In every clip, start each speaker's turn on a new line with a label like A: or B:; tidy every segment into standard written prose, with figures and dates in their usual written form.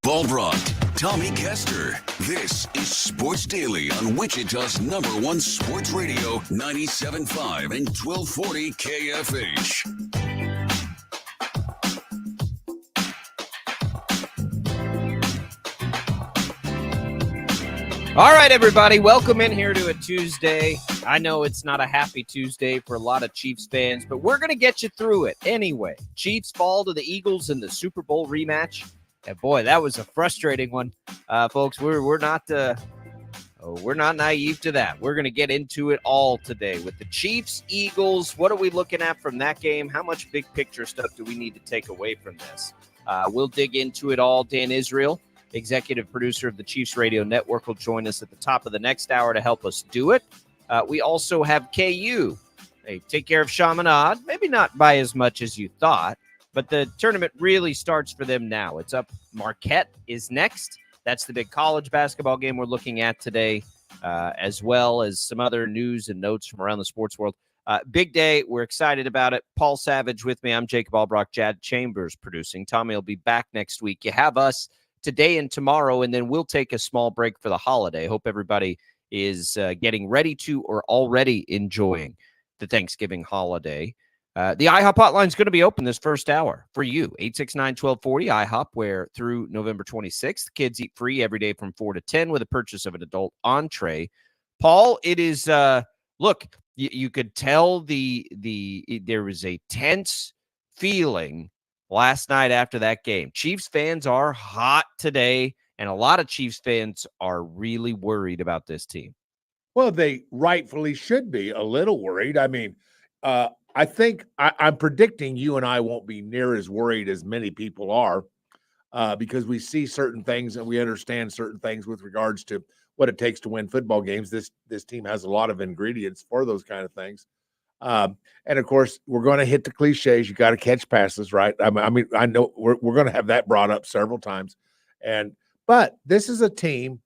A: Albracht, Tommy Castor. This is Sports Daily on Wichita's #1 sports radio, 97.5 and 1240 KFH.
B: All right, everybody, welcome in here to a Tuesday. I know it's not a happy Tuesday for a lot of Chiefs fans, but we're going to get you through it anyway. Chiefs fall to the Eagles in the Super Bowl rematch. And boy, that was a frustrating one, folks. We're not naive to that. We're going to get into it all today with the Chiefs, Eagles. What are we looking at from that game? How much big picture stuff do we need to take away from this? We'll dig into it all. Dan Israel, executive producer of the Chiefs Radio Network, will join us at the top of the next hour to help us do it. We also have KU. They take care of Chaminade, maybe not by as much as you thought, but the tournament really starts for them now. It's up. Marquette is next. That's the big college basketball game we're looking at today, as well as some other news and notes from around the sports world. Big day. We're excited about it. Paul Savage with me. I'm Jacob Albracht. Jad Chambers producing. Tommy will be back next week. You have us today and tomorrow, and then we'll take a small break for the holiday. Hope everybody is getting ready to or already enjoying the Thanksgiving holiday. The IHOP hotline is going to be open this first hour for you. 869-1240 IHOP, where through November 26th, kids eat free every day from 4 to 10 with a purchase of an adult entree. Paul, it is, look, you could tell there was a tense feeling last night after that game. Chiefs fans are hot today, and a lot of Chiefs fans are really worried about this team.
C: Well, they rightfully should be a little worried. I mean, I think I'm predicting you and I won't be near as worried as many people are because we see certain things and we understand certain things with regards to what it takes to win football games. This team has a lot of ingredients for those kind of things. And of course, we're going to hit the cliches. You got to catch passes, right? I mean, I know we're going to have that brought up several times. But this is a team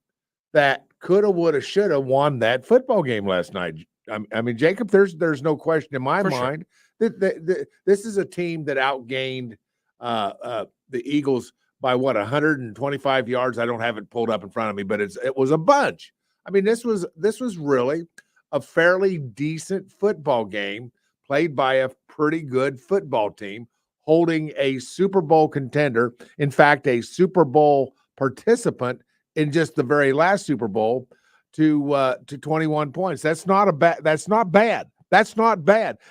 C: that coulda, woulda, shoulda won that football game last night. I mean, Jacob, there's no question in my mind that this is a team that outgained the Eagles by 125 yards. I don't have it pulled up in front of me, but it was a bunch. I mean, this was really a fairly decent football game played by a pretty good football team holding a Super Bowl contender. In fact, a Super Bowl participant in just the very last Super Bowl to 21 points. That's not bad. That's not bad.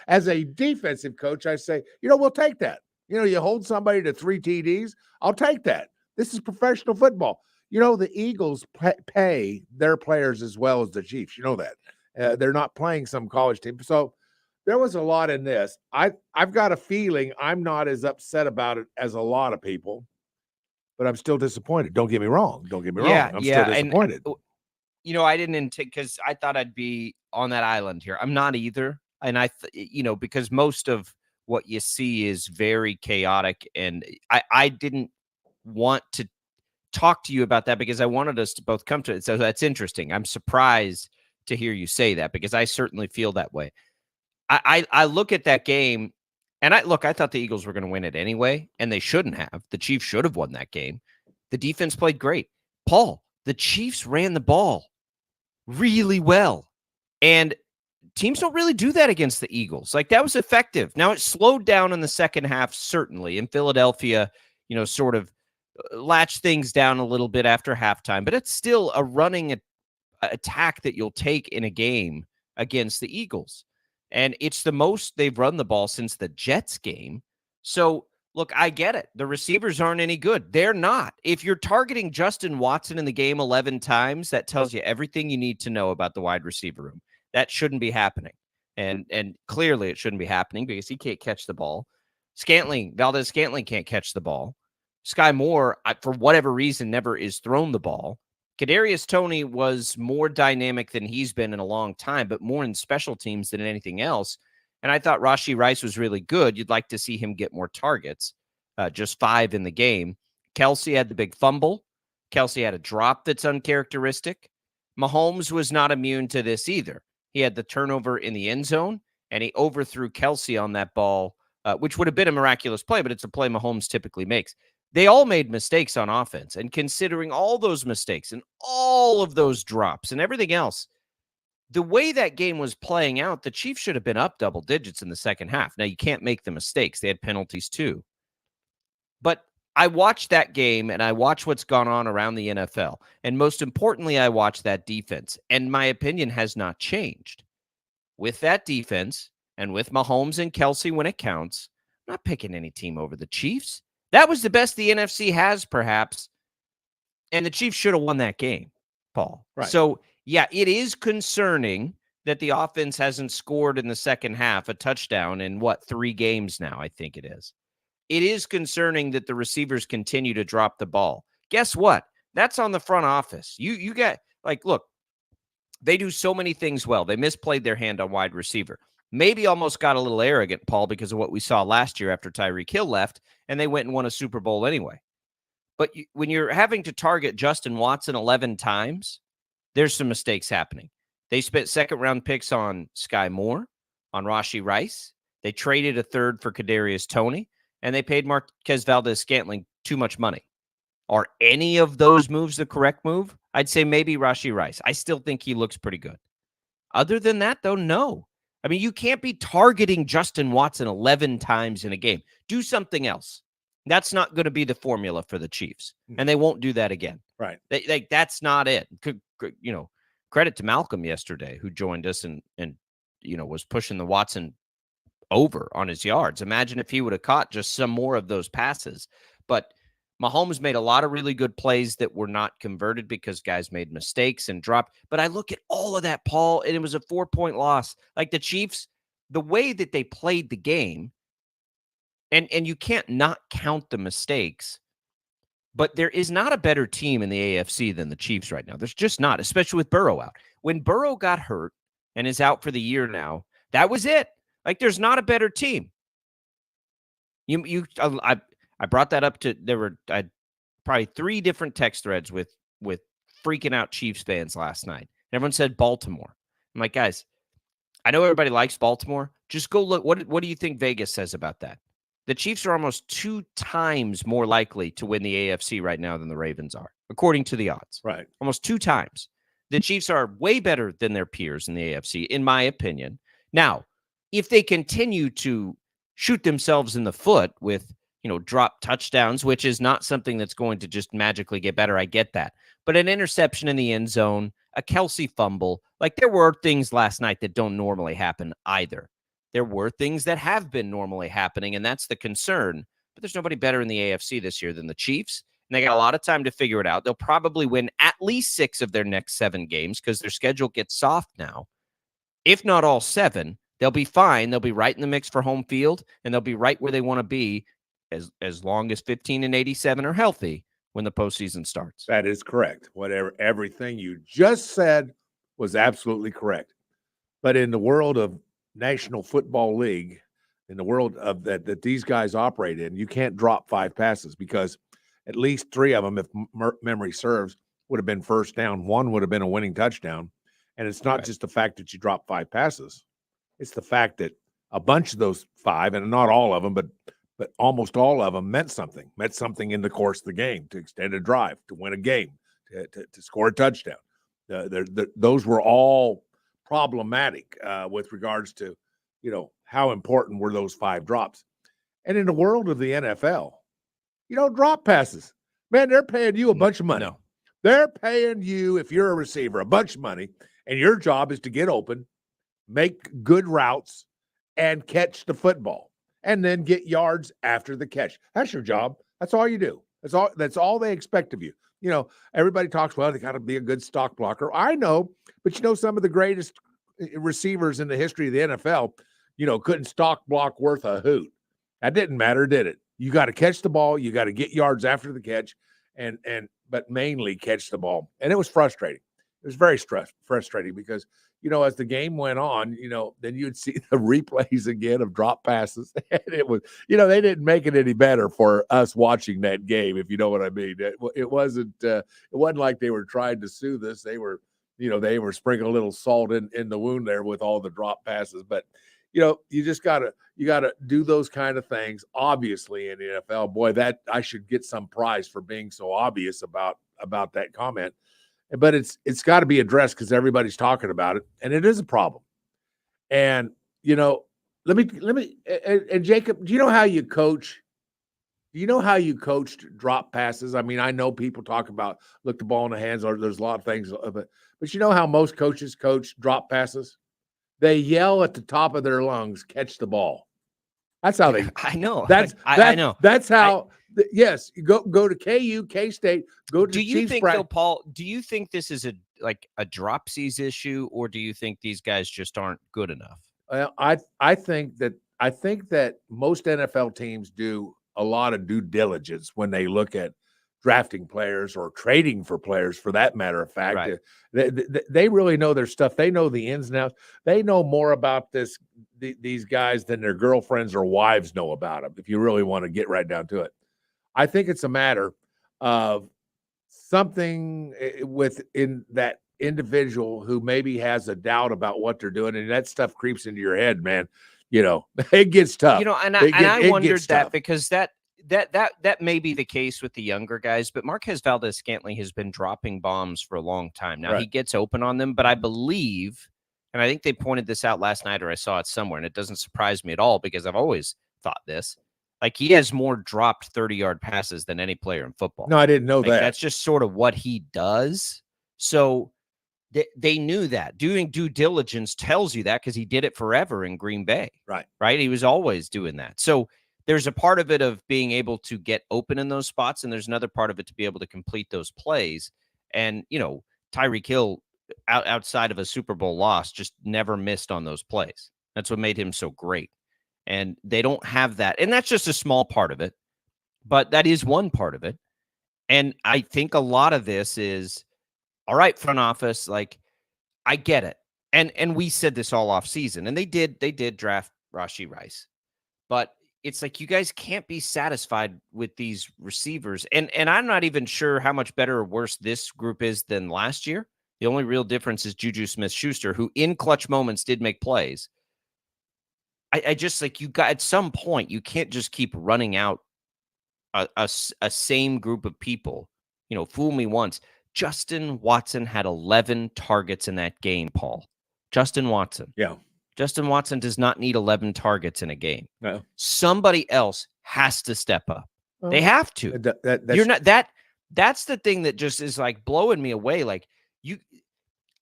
C: As a defensive coach, I say, we'll take that. You hold somebody to 3 TDs, I'll take that. This is professional football. The Eagles pay their players as well as the Chiefs. You know that. They're not playing some college team. So there was a lot in this. I've got a feeling I'm not as upset about it as a lot of people, but I'm still disappointed. Don't get me wrong. I'm still disappointed.
B: I didn't because I thought I'd be on that island here. I'm not either. And because most of what you see is very chaotic. And I didn't want to talk to you about that because I wanted us to both come to it. So that's interesting. I'm surprised to hear you say that because I certainly feel that way. I look at that game and I thought the Eagles were going to win it anyway, and they shouldn't have. The Chiefs should have won that game. The defense played great. Paul, the Chiefs ran the ball really well. And teams don't really do that against the Eagles. Like, that was effective. Now, it slowed down in the second half, certainly. In Philadelphia, sort of latched things down a little bit after halftime. But it's still a running attack that you'll take in a game against the Eagles. And it's the most they've run the ball since the Jets game. So, look, I get it. The receivers aren't any good. They're not. If you're targeting Justin Watson in the game 11 times, that tells you everything you need to know about the wide receiver room. That shouldn't be happening. And clearly it shouldn't be happening because he can't catch the ball. Valdez Scantling can't catch the ball. Sky Moore, for whatever reason, never is thrown the ball. Kadarius Toney was more dynamic than he's been in a long time, but more in special teams than anything else. And I thought Rashee Rice was really good. You'd like to see him get more targets, just 5 in the game. Kelsey had the big fumble. Kelsey had a drop that's uncharacteristic. Mahomes was not immune to this either. He had the turnover in the end zone, and he overthrew Kelsey on that ball, which would have been a miraculous play, but it's a play Mahomes typically makes. They all made mistakes on offense. And considering all those mistakes and all of those drops and everything else, the way that game was playing out, the Chiefs should have been up double digits in the second half. Now, you can't make the mistakes. They had penalties too. But I watched that game and I watched what's gone on around the NFL. And most importantly, I watched that defense. And my opinion has not changed. With that defense and with Mahomes and Kelsey when it counts, I'm not picking any team over the Chiefs. That was the best the NFC has, perhaps. And the Chiefs should have won that game, Paul.
C: Right.
B: So, yeah, it is concerning that the offense hasn't scored in the second half a touchdown in, 3 games now, I think it is. It is concerning that the receivers continue to drop the ball. Guess what? That's on the front office. You got, look, they do so many things well. They misplayed their hand on wide receiver. Maybe almost got a little arrogant, Paul, because of what we saw last year after Tyreek Hill left, and they went and won a Super Bowl anyway. But when you're having to target Justin Watson 11 times, there's some mistakes happening. They spent second-round picks on Sky Moore, on Rashee Rice. They traded a third for Kadarius Toney, and they paid Marquez Valdes-Scantling too much money. Are any of those moves the correct move? I'd say maybe Rashee Rice. I still think he looks pretty good. Other than that, though, no. I mean, you can't be targeting Justin Watson 11 times in a game. Do something else. That's not going to be the formula for the Chiefs, and they won't do that again.
C: Right.
B: That's not it. Credit to Malcolm yesterday, who joined us and was pushing the Watson over on his yards. Imagine if he would have caught just some more of those passes. But Mahomes made a lot of really good plays that were not converted because guys made mistakes and dropped. But I look at all of that, Paul, and it was a 4-point loss. Like the Chiefs, the way that they played the game, and you can't not count the mistakes, but there is not a better team in the AFC than the Chiefs right now. There's just not, especially with Burrow out. When Burrow got hurt and is out for the year now, that was it. Like, there's not a better team. I brought that up to, there were probably 3 different text threads with freaking out Chiefs fans last night. Everyone said Baltimore. I'm like, guys, I know everybody likes Baltimore. Just go look. What do you think Vegas says about that? The Chiefs are almost 2 times more likely to win the AFC right now than the Ravens are, according to the odds.
C: Right.
B: Almost 2 times. The Chiefs are way better than their peers in the AFC, in my opinion. Now, if they continue to shoot themselves in the foot with, drop touchdowns, which is not something that's going to just magically get better, I get that. But an interception in the end zone, a Kelsey fumble, there were things last night that don't normally happen either. There were things that have been normally happening, and that's the concern. But there's nobody better in the AFC this year than the Chiefs, and they got a lot of time to figure it out. They'll probably win at least 6 of their next 7 games because their schedule gets soft now. If not all 7, they'll be fine. They'll be right in the mix for home field, and they'll be right where they want to be as long as 15 and 87 are healthy when the postseason starts.
C: That is correct. Everything you just said was absolutely correct. But in the world of National Football League, in the world of that these guys operate in, you can't drop 5 passes because at least 3 of them, if memory serves, would have been first down. 1 would have been a winning touchdown. And it's not just the fact that you drop 5 passes. It's the fact that a bunch of those 5, and not all of them, but almost all of them meant something in the course of the game, to extend a drive, to win a game, to score a touchdown. Those were all problematic with regards to, how important were those 5 drops. And in the world of the NFL, you don't drop passes. Man, they're paying you a bunch of money.
B: No.
C: They're paying you, if you're a receiver, a bunch of money, and your job is to get open, make good routes, and catch the football, and then get yards after the catch. That's your job. That's all you do. That's all they expect of you. Everybody talks, well, they got to be a good stock blocker. I know, but some of the greatest receivers in the history of the NFL, couldn't stock block worth a hoot. That didn't matter, did it? You got to catch the ball. You got to get yards after the catch, but mainly catch the ball. And it was frustrating. It was very frustrating because, as the game went on, then you'd see the replays again of drop passes. And it was, they didn't make it any better for us watching that game, if you know what I mean. It wasn't like they were trying to soothe us. They were, they were sprinkling a little salt in the wound there with all the drop passes. But, you just gotta do those kind of things. Obviously, in the NFL, boy, that I should get some prize for being so obvious about that comment. But it's got to be addressed because everybody's talking about it, and it is a problem. And let me and Jacob, do you know how you coach? Do you know how you coached drop passes? I mean, I know people talk about look the ball in the hands, or there's a lot of things, but you know how most coaches coach drop passes? They yell at the top of their lungs, catch the ball. That's how they.
B: I know.
C: I
B: know.
C: That's how. Yes, you go to K-State. Go to.
B: Do you think though, Paul? Do you think this is a dropsies issue, or do you think these guys just aren't good enough?
C: I think that most NFL teams do a lot of due diligence when they look at drafting players or trading for players, for that matter of fact.
B: Right.
C: They really know their stuff. They know the ins and outs. They know more about these guys than their girlfriends or wives know about them, if you really want to get right down to it. I think it's a matter of something within that individual who maybe has a doubt about what they're doing, and that stuff creeps into your head, man. It gets tough.
B: I wondered that because that may be the case with the younger guys, but Marquez Valdes-Scantling has been dropping bombs for a long time. Now he gets open on them, but I believe, and I think they pointed this out last night, or I saw it somewhere, and it doesn't surprise me at all because I've always thought this. Like, he has more dropped 30-yard passes than any player in football.
C: No, I didn't know that.
B: That's just sort of what he does. So they knew that. Doing due diligence tells you that because he did it forever in Green Bay. Right? He was always doing that. So there's a part of it of being able to get open in those spots, and there's another part of it to be able to complete those plays. And, Tyreek Hill, outside of a Super Bowl loss, just never missed on those plays. That's what made him so great. And they don't have that. And that's just a small part of it, but that is one part of it. And I think a lot of this is, all right, front office, like, I get it. And we said this all off season, and they did draft Rashee Rice. But it's like, you guys can't be satisfied with these receivers. And I'm not even sure how much better or worse this group is than last year. The only real difference is Juju Smith-Schuster, who in clutch moments did make plays. I just, like, you got, at some point, you can't just keep running out a same group of people. Fool me once. Justin Watson had 11 targets in that game, Paul. Justin Watson.
C: Yeah.
B: Justin Watson does not need 11 targets in a game.
C: No.
B: Somebody else has to step up.
C: Well,
B: they have to. You're not that. That's the thing that just is, like, blowing me away. Like,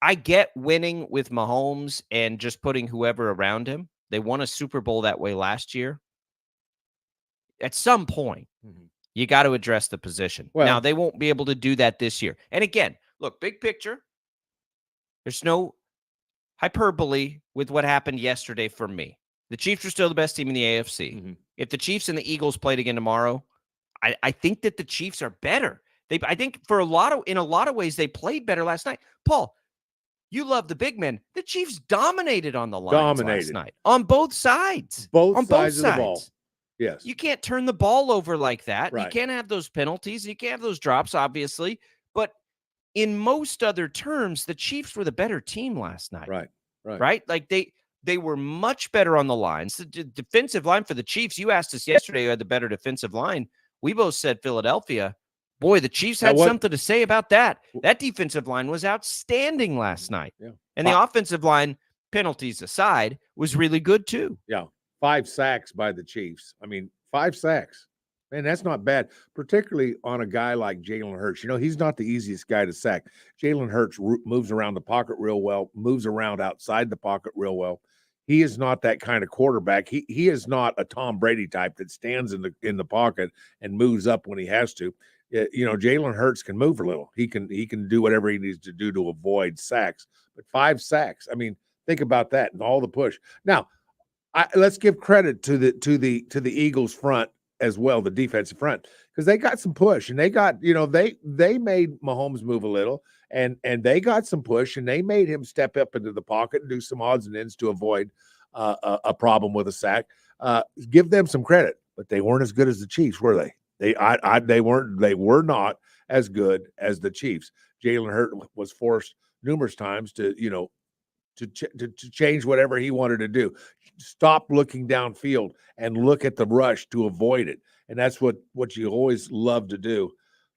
B: I get winning with Mahomes and just putting whoever around him. They won a Super Bowl that way last year. At some point, you got to address the position.
C: Well,
B: now, they won't be able to do that this year. And again, look, big picture, there's no hyperbole with what happened yesterday for me. The Chiefs are still the best team in the AFC.
C: Mm-hmm.
B: If the Chiefs and the Eagles played again tomorrow, I think that the Chiefs are better. I think in a lot of ways, they played better last night. Paul, you love the big men. The Chiefs dominated on the Lions last night on both sides.
C: Both sides of the ball. Yes.
B: You can't turn the ball over like that.
C: Right.
B: You can't have those penalties. You can't have those drops, obviously. But in most other terms, the Chiefs were the better team last night. Right? Like, they were much better on the lines. The defensive line for the Chiefs, you asked us yesterday who had the better defensive line. We both said Philadelphia. Boy, the Chiefs had something to say about that. That defensive line was outstanding last night.
C: Yeah.
B: And the offensive line, penalties aside, was really good too.
C: Yeah. 5 sacks by the Chiefs. I mean, 5 sacks. Man, that's not bad, particularly on a guy like Jalen Hurts. He's not the easiest guy to sack. Jalen Hurts moves around the pocket real well, moves around outside the pocket real well. He is not that kind of quarterback. He is not a Tom Brady type that stands in the pocket and moves up when he has to. Jalen Hurts can move a little. He can do whatever he needs to do to avoid sacks. But 5 sacks. I mean, think about that and all the push. Now, let's give credit to the Eagles front as well, the defensive front, because they got some push and they got, they made Mahomes move a little and they got some push and they made him step up into the pocket and do some odds and ends to avoid a problem with a sack. Give them some credit, but they weren't as good as the Chiefs, were they? They were not as good as the Chiefs. Jalen Hurts was forced numerous times to to change whatever he wanted to do. Stop looking downfield and look at the rush to avoid it. And that's what you always love to do.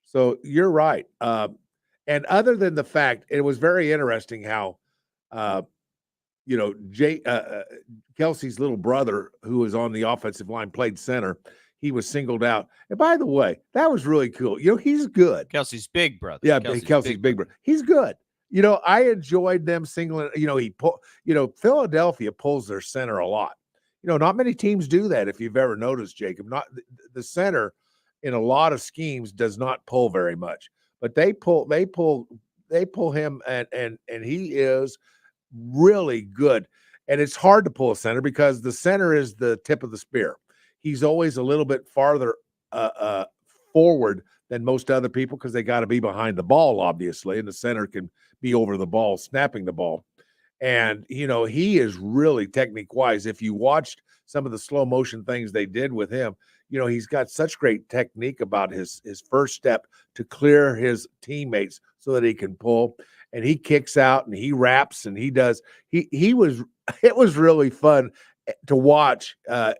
C: So you're right. And other than the fact, it was very interesting how, Kelsey's little brother, who was on the offensive line, played center. He was singled out. And by the way, that was really cool. He's good.
B: Kelsey's big brother.
C: Yeah, Kelsey's big brother. He's good. I enjoyed them singling. Philadelphia pulls their center a lot. Not many teams do that. If you've ever noticed, Jacob, not the center in a lot of schemes does not pull very much, but they pull him, and he is really good. And it's hard to pull a center because the center is the tip of the spear. He's always a little bit farther forward than most other people because they got to be behind the ball, obviously, and the center can be over the ball, snapping the ball. And, he is really technique-wise. If you watched some of the slow motion things they did with him, he's got such great technique about his first step to clear his teammates so that he can pull. And he kicks out and he wraps and he does. It was really fun to watch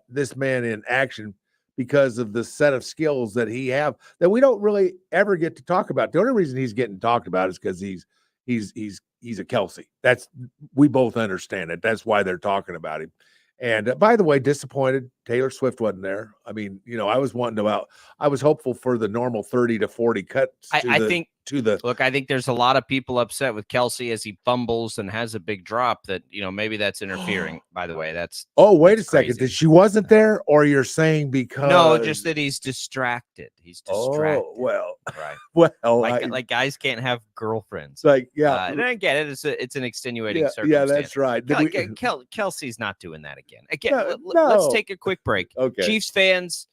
C: this man in action because of the set of skills that he have that we don't really ever get to talk about. The only reason he's getting talked about is because he's a Kelsey. We both understand it. That's why they're talking about him. And by the way, disappointed Taylor Swift wasn't there. I mean, I was hopeful for the normal 30 to 40 cuts. I think
B: there's a lot of people upset with Kelsey as he fumbles and has a big drop that, maybe that's interfering. By the way,
C: wait a second.
B: Crazy.
C: That she wasn't there, or you're saying because
B: no, just that he's distracted. He's distracted.
C: Oh, well,
B: right.
C: Well,
B: like guys can't have girlfriends.
C: And
B: I get it. It's an extenuating circumstance.
C: Yeah, that's right.
B: Kelsey's not doing that again.
C: No.
B: Let's take a quick break.
C: Okay.
B: Chiefs fans,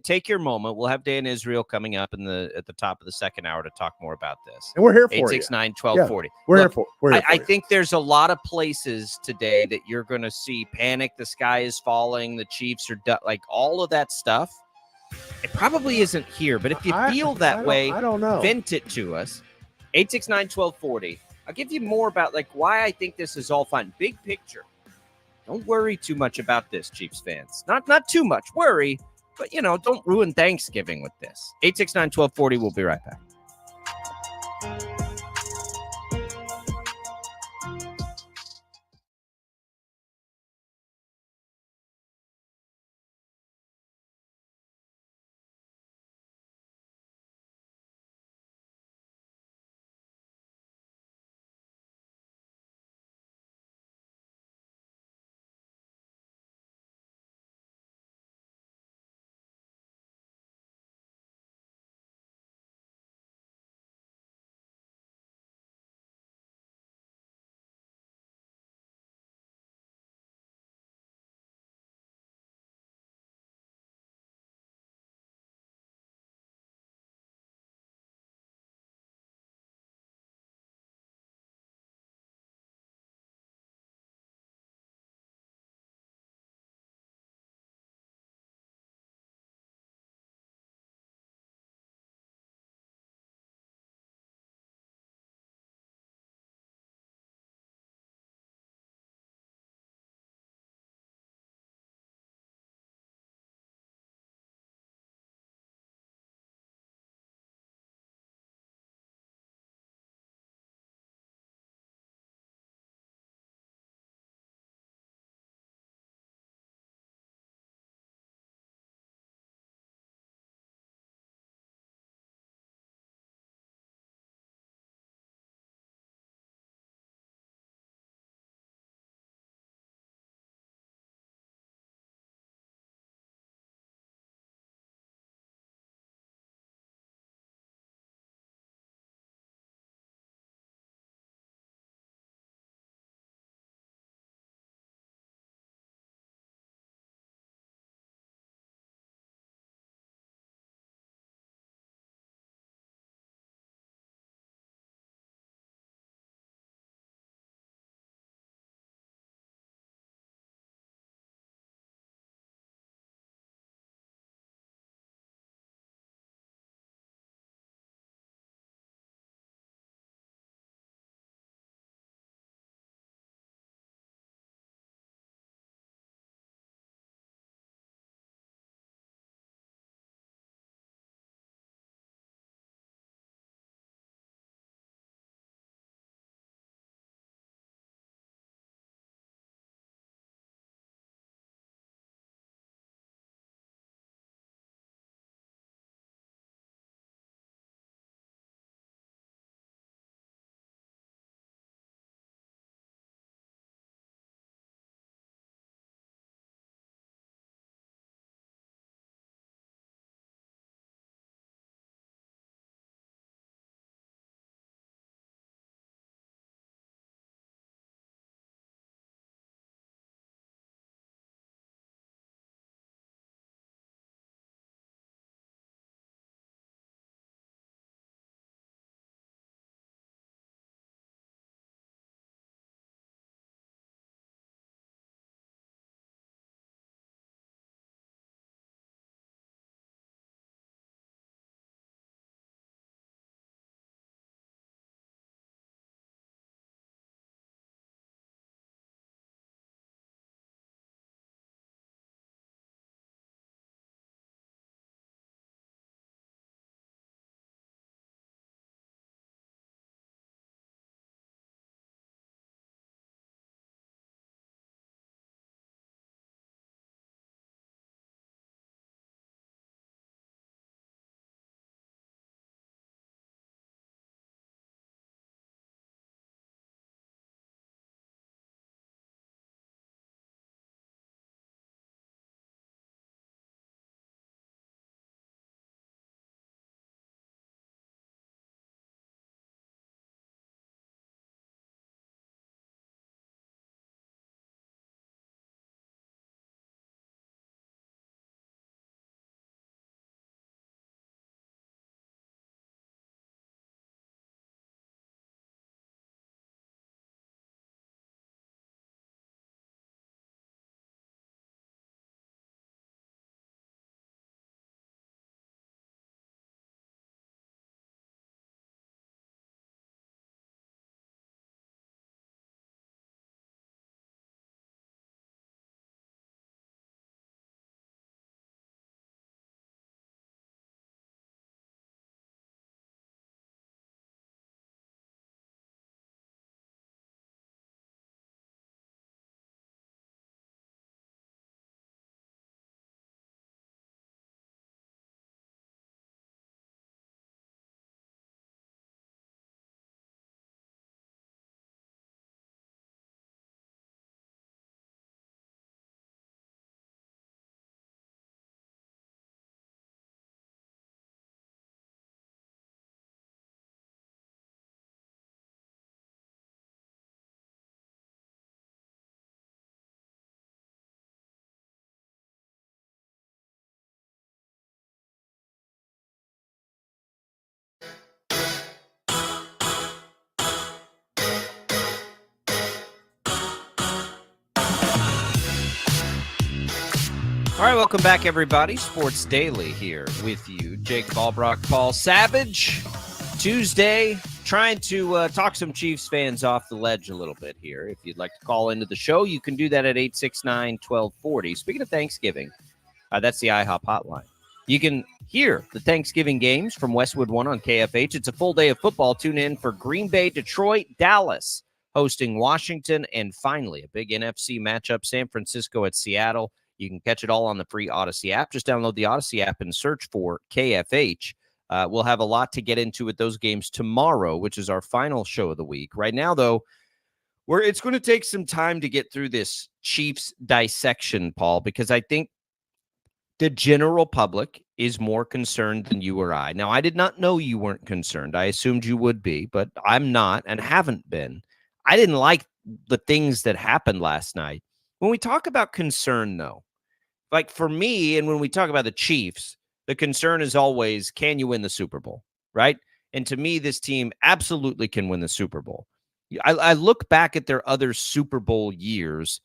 B: take your moment. We'll have Dan Israel coming up at the top of the second hour to talk more about this.
C: And we're here for
B: 869-1240.
C: We're here for
B: I think there's a lot of places today that you're going to see panic. The sky is falling. The Chiefs are like all of that stuff. It probably isn't here, but if you feel that way,
C: I don't know.
B: Vent it to us. 869-1240. I'll give you more about why I think this is all fine. Big picture. Don't worry too much about this, Chiefs fans. Not too much. Worry, but, don't ruin Thanksgiving with this. 869-1240. We'll be right back. All right, welcome back, everybody. Sports Daily here with you. Jake Albracht, Paul Savage. Tuesday, trying to talk some Chiefs fans off the ledge a little bit here. If you'd like to call into the show, you can do that at 869-1240. Speaking of Thanksgiving, that's the IHOP hotline. You can hear the Thanksgiving games from Westwood One on KFH. It's a full day of football. Tune in for Green Bay, Detroit, Dallas, hosting Washington, and finally, a big NFC matchup, San Francisco at Seattle. You can catch it all on the free Odyssey app. Just download the Odyssey app and search for KFH. We'll have a lot to get into with those games tomorrow, which is our final show of the week. Right now, though, it's going to take some time to get through this Chiefs dissection, Paul, because I think the general public is more concerned than you or I. Now, I did not know you weren't concerned. I assumed you would be, but I'm not and haven't been. I didn't like the things that happened last night. When we talk about concern, though, like for me, and when we talk about the Chiefs, the concern is always, can you win the Super Bowl, right? And to me, this team absolutely can win the Super Bowl. I look back at their other Super Bowl years,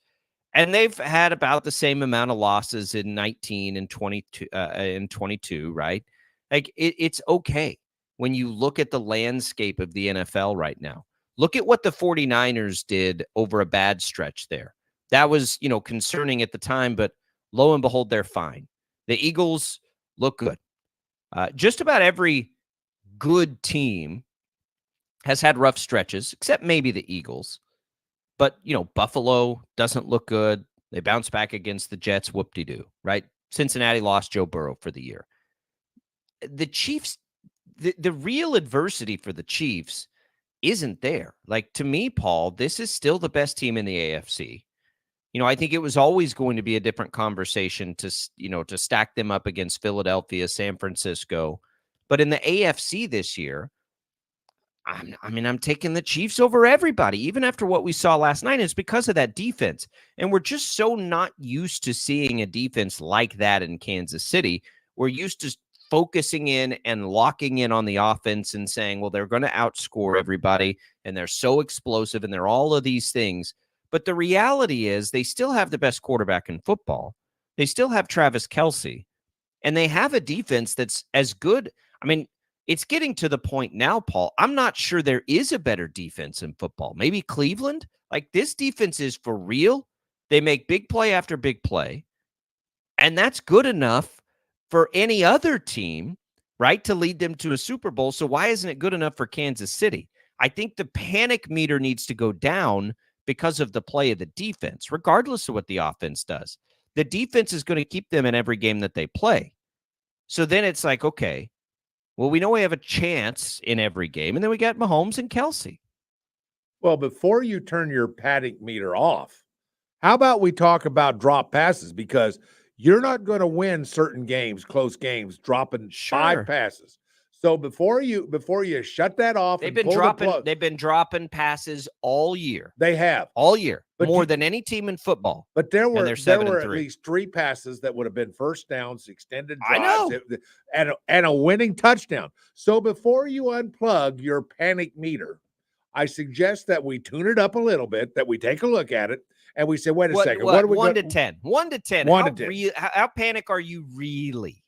B: and they've had about the same amount of losses in 19 and 22, right? Like it's okay when you look at the landscape of the NFL right now. Look at what the 49ers did over a bad stretch there. That was, concerning at the time, but lo and behold, they're fine. The Eagles look good. Just about every good team has had rough stretches, except maybe the Eagles. But, Buffalo doesn't look good. They bounce back against the Jets, whoop-de-doo, right? Cincinnati lost Joe Burrow for the year. The Chiefs, the real adversity for the Chiefs isn't there. Like, to me, Paul, this is still the best team in the AFC. I think it was always going to be a different conversation to stack them up against Philadelphia, San Francisco. But in the AFC this year, I'm taking the Chiefs over everybody, even after what we saw last night. It's because of that defense. And we're just so not used to seeing a defense like that in Kansas City. We're used to focusing in and locking in on the offense and saying, well, they're going to outscore everybody, and they're so explosive, and they're all of these things. But the reality is they still have the best quarterback in football. They still have Travis Kelce, and they have a defense that's as good. I mean, it's getting to the point now, Paul. I'm not sure there is a better defense in football. Maybe Cleveland. Like, this defense is for real. They make big play after big play, and that's good enough for any other team, right, to lead them to a Super Bowl. So why isn't it good enough for Kansas City? I think the panic meter needs to go down because of the play of the defense, regardless of what the offense does. The defense is going to keep them in every game that they play. So then it's like, okay, well, we know we have a chance in every game, and then we got Mahomes and Kelce.
C: Well, before you turn your panic meter off, how about we talk about drop passes? Because you're not going to win certain games, close games, dropping 5 passes. So before you shut that off,
B: they've been dropping passes all year.
C: They have
B: all year, but more than any team in football.
C: But there were at least 3 passes that would have been first downs, extended drives, and a winning touchdown. So before you unplug your panic meter, I suggest that we tune it up a little bit, that we take a look at it, and we say, wait a second, what are we
B: 1 to 10? 1 to 10. How panic are you really?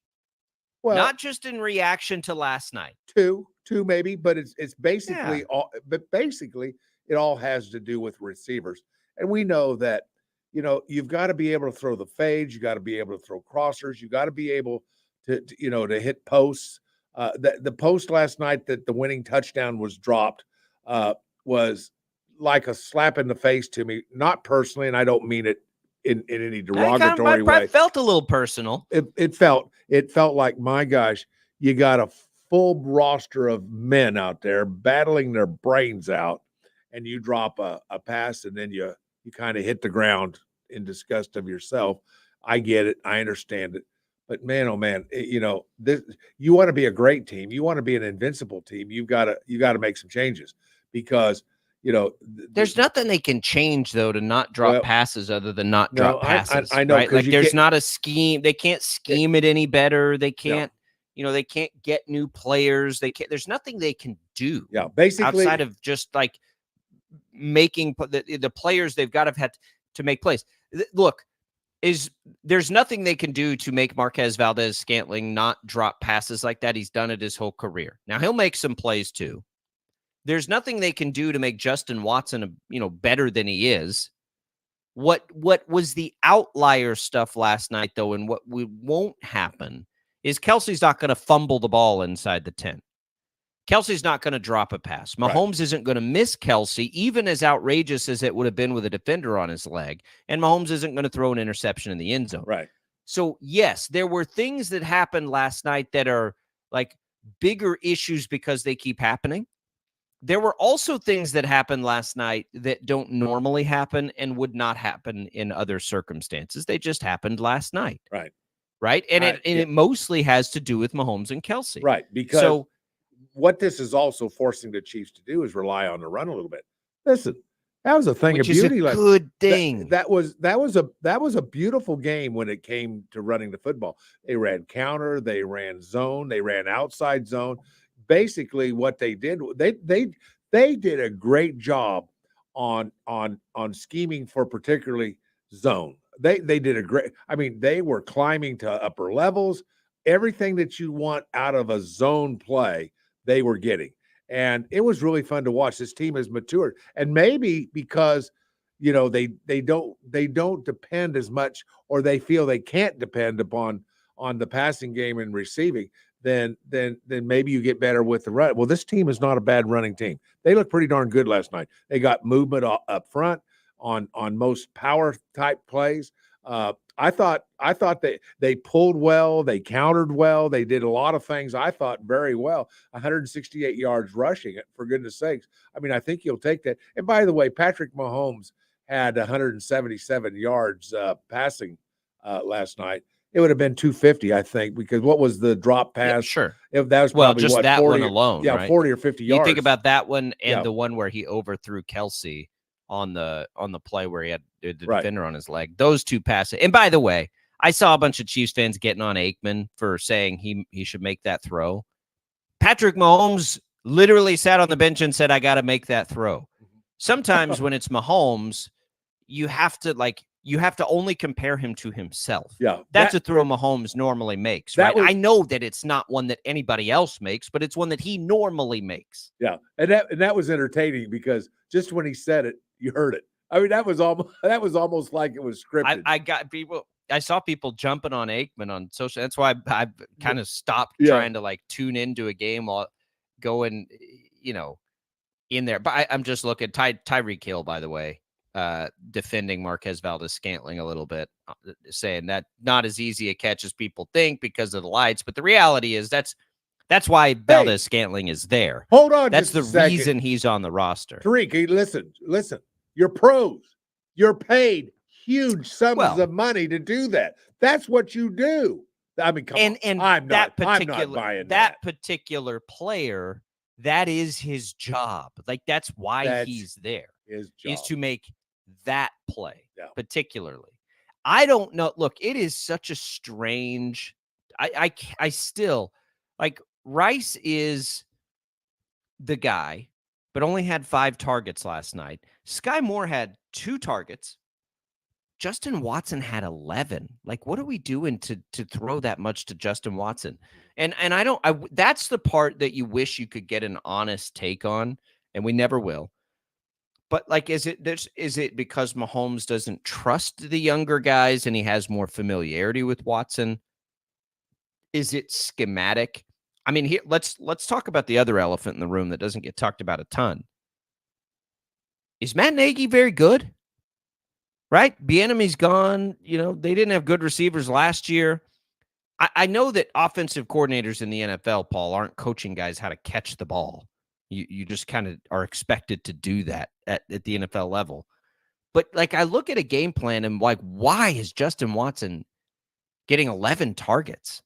B: Well, not just in reaction to last night.
C: Two maybe, but it's basically all. But basically, it all has to do with receivers, and we know that you've got to be able to throw the fades, you got to be able to throw crossers, you got to be able to hit posts. The post last night that the winning touchdown was dropped was like a slap in the face to me, not personally, and I don't mean it in any derogatory way.
B: It felt a little personal.
C: It felt like, my gosh, you got a full roster of men out there battling their brains out, and you drop a pass, and then you kind of hit the ground in disgust of yourself. I get it. I understand it. But man, oh man, this, you want to be a great team. You want to be an invincible team. You got to make some changes, because
B: there's nothing they can change, though, to not drop passes other than not drop passes.
C: I know.
B: Right? Like, there's not a scheme. They can't scheme it any better. They can't, they can't get new players. There's nothing they can do.
C: Yeah, basically,
B: outside of just like making the players they've got to have had to make plays. Look, is there's nothing they can do to make Marquez Valdez-Scantling not drop passes like that. He's done it his whole career. Now, he'll make some plays too. There's nothing they can do to make Justin Watson, better than he is. What was the outlier stuff last night, though, and what won't happen is Kelsey's not going to fumble the ball inside the 10. Kelsey's not going to drop a pass. Mahomes isn't going to miss Kelsey, even as outrageous as it would have been with a defender on his leg. And Mahomes isn't going to throw an interception in the end zone.
C: Right.
B: So, yes, there were things that happened last night that are like bigger issues because they keep happening. There were also things that happened last night that don't normally happen and would not happen in other circumstances. They just happened last night.
C: Right.
B: Right. And it mostly has to do with Mahomes and Kelsey.
C: Right. Because what this is also forcing the Chiefs to do is rely on the run a little bit. Listen, that was a thing of beauty.
B: Which is a good thing.
C: That was a beautiful game when it came to running the football. They ran counter, they ran zone, they ran outside zone. Basically, what they did, they did a great job on scheming for particularly zone. They did a great. I mean, they were climbing to upper levels. Everything that you want out of a zone play, they were getting, and it was really fun to watch. This team has matured, and maybe because they don't depend as much, or they feel they can't depend on the passing game and receiving. Then maybe you get better with the run. Well, this team is not a bad running team. They looked pretty darn good last night. They got movement up front on most power type plays. I thought they pulled well, they countered well, they did a lot of things I thought very well. 168 yards rushing it, for goodness sakes. I mean, I think you'll take that. And by the way, Patrick Mahomes had 177 yards passing last night. It would have been 250, I think, because what was the drop pass?
B: Yeah, sure.
C: If that was probably
B: just that
C: 40
B: one alone,
C: yeah,
B: right?
C: 40 or 50 yards.
B: You think about that one and the one where he overthrew Kelsey on the play where he had the defender on his leg. Those two passes. And by the way, I saw a bunch of Chiefs fans getting on Aikman for saying he should make that throw. Patrick Mahomes literally sat on the bench and said, "I got to make that throw." Sometimes when it's Mahomes, you have to only compare him to himself.
C: Yeah.
B: That's a throw Mahomes normally makes, right? I know that it's not one that anybody else makes, but it's one that he normally makes.
C: Yeah. And that was entertaining because just when he said it, you heard it. I mean, that was almost like it was scripted.
B: I saw people jumping on Aikman on social. That's why I kind of stopped trying to tune into a game while going, in there. But I'm just looking. Tyreek Hill, by the way, defending Marquez Valdez-Scantling a little bit, saying that not as easy a catch as people think because of the lights. But the reality is that's why Valdez-Scantling is there.
C: Hold on.
B: That's the reason he's on the roster.
C: Tariq, listen. You're pros. You're paid huge sums of money to do that. That's what you do. I mean, come on. And I'm not buying that.
B: Particular player, that is his job. Like, that's why he's there.
C: His job
B: is to make that play, particularly. I don't know. Look, it is such a strange. I still like Rice is the guy, but only had 5 targets last night. Sky Moore had 2 targets. Justin Watson had 11. Like, what are we doing to throw that much to Justin Watson? And that's the part that you wish you could get an honest take on, and we never will. But like, is it because Mahomes doesn't trust the younger guys and he has more familiarity with Watson? Is it schematic? I mean, let's talk about the other elephant in the room that doesn't get talked about a ton. Is Matt Nagy very good? Right? Bieniemy's gone. They didn't have good receivers last year. I know that offensive coordinators in the NFL, Paul, aren't coaching guys how to catch the ball. You just kind of are expected to do that at the NFL level. But like, I look at a game plan and like, why is Justin Watson getting 11 targets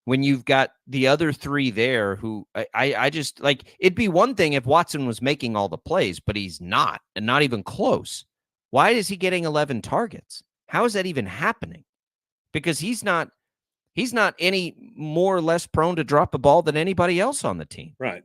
B: when you've got the other 3 there who I just like, it'd be one thing if Watson was making all the plays, but he's not, and not even close. Why is he getting 11 targets? How is that even happening? Because he's not any more or less prone to drop a ball than anybody else on the team.
C: Right.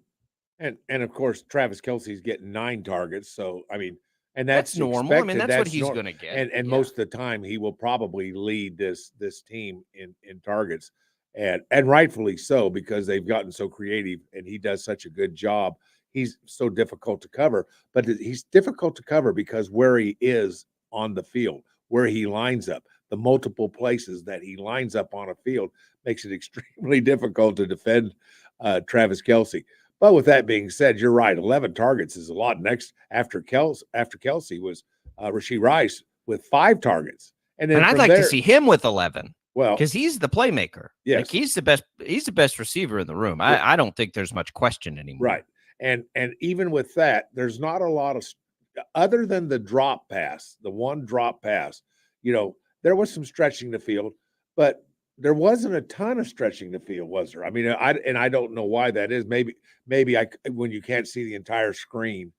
C: And of course, Travis Kelce's getting 9 targets. So, I mean, And
B: That's normal. I mean,
C: expected.
B: that's what he's going to get.
C: And most of the time, he will probably lead this team in targets, and rightfully so, because they've gotten so creative, and he does such a good job. He's so difficult to cover, but he's difficult to cover because where he is on the field, where he lines up, the multiple places that he lines up on a field makes it extremely difficult to defend Travis Kelce. But with that being said, you're right. 11 targets is a lot. Next, after Kelce was Rashee Rice with 5 targets, and then
B: I'd like to see him with 11.
C: Well,
B: because he's the playmaker.
C: Yes,
B: like he's the best receiver in the room. I don't think there's much question anymore.
C: Right, and even with that, there's not a lot of other than the drop pass, the one drop pass. There was some stretching the field, but there wasn't a ton of stretching the field, was there? I mean, I don't know why that is. Maybe when you can't see the entire screen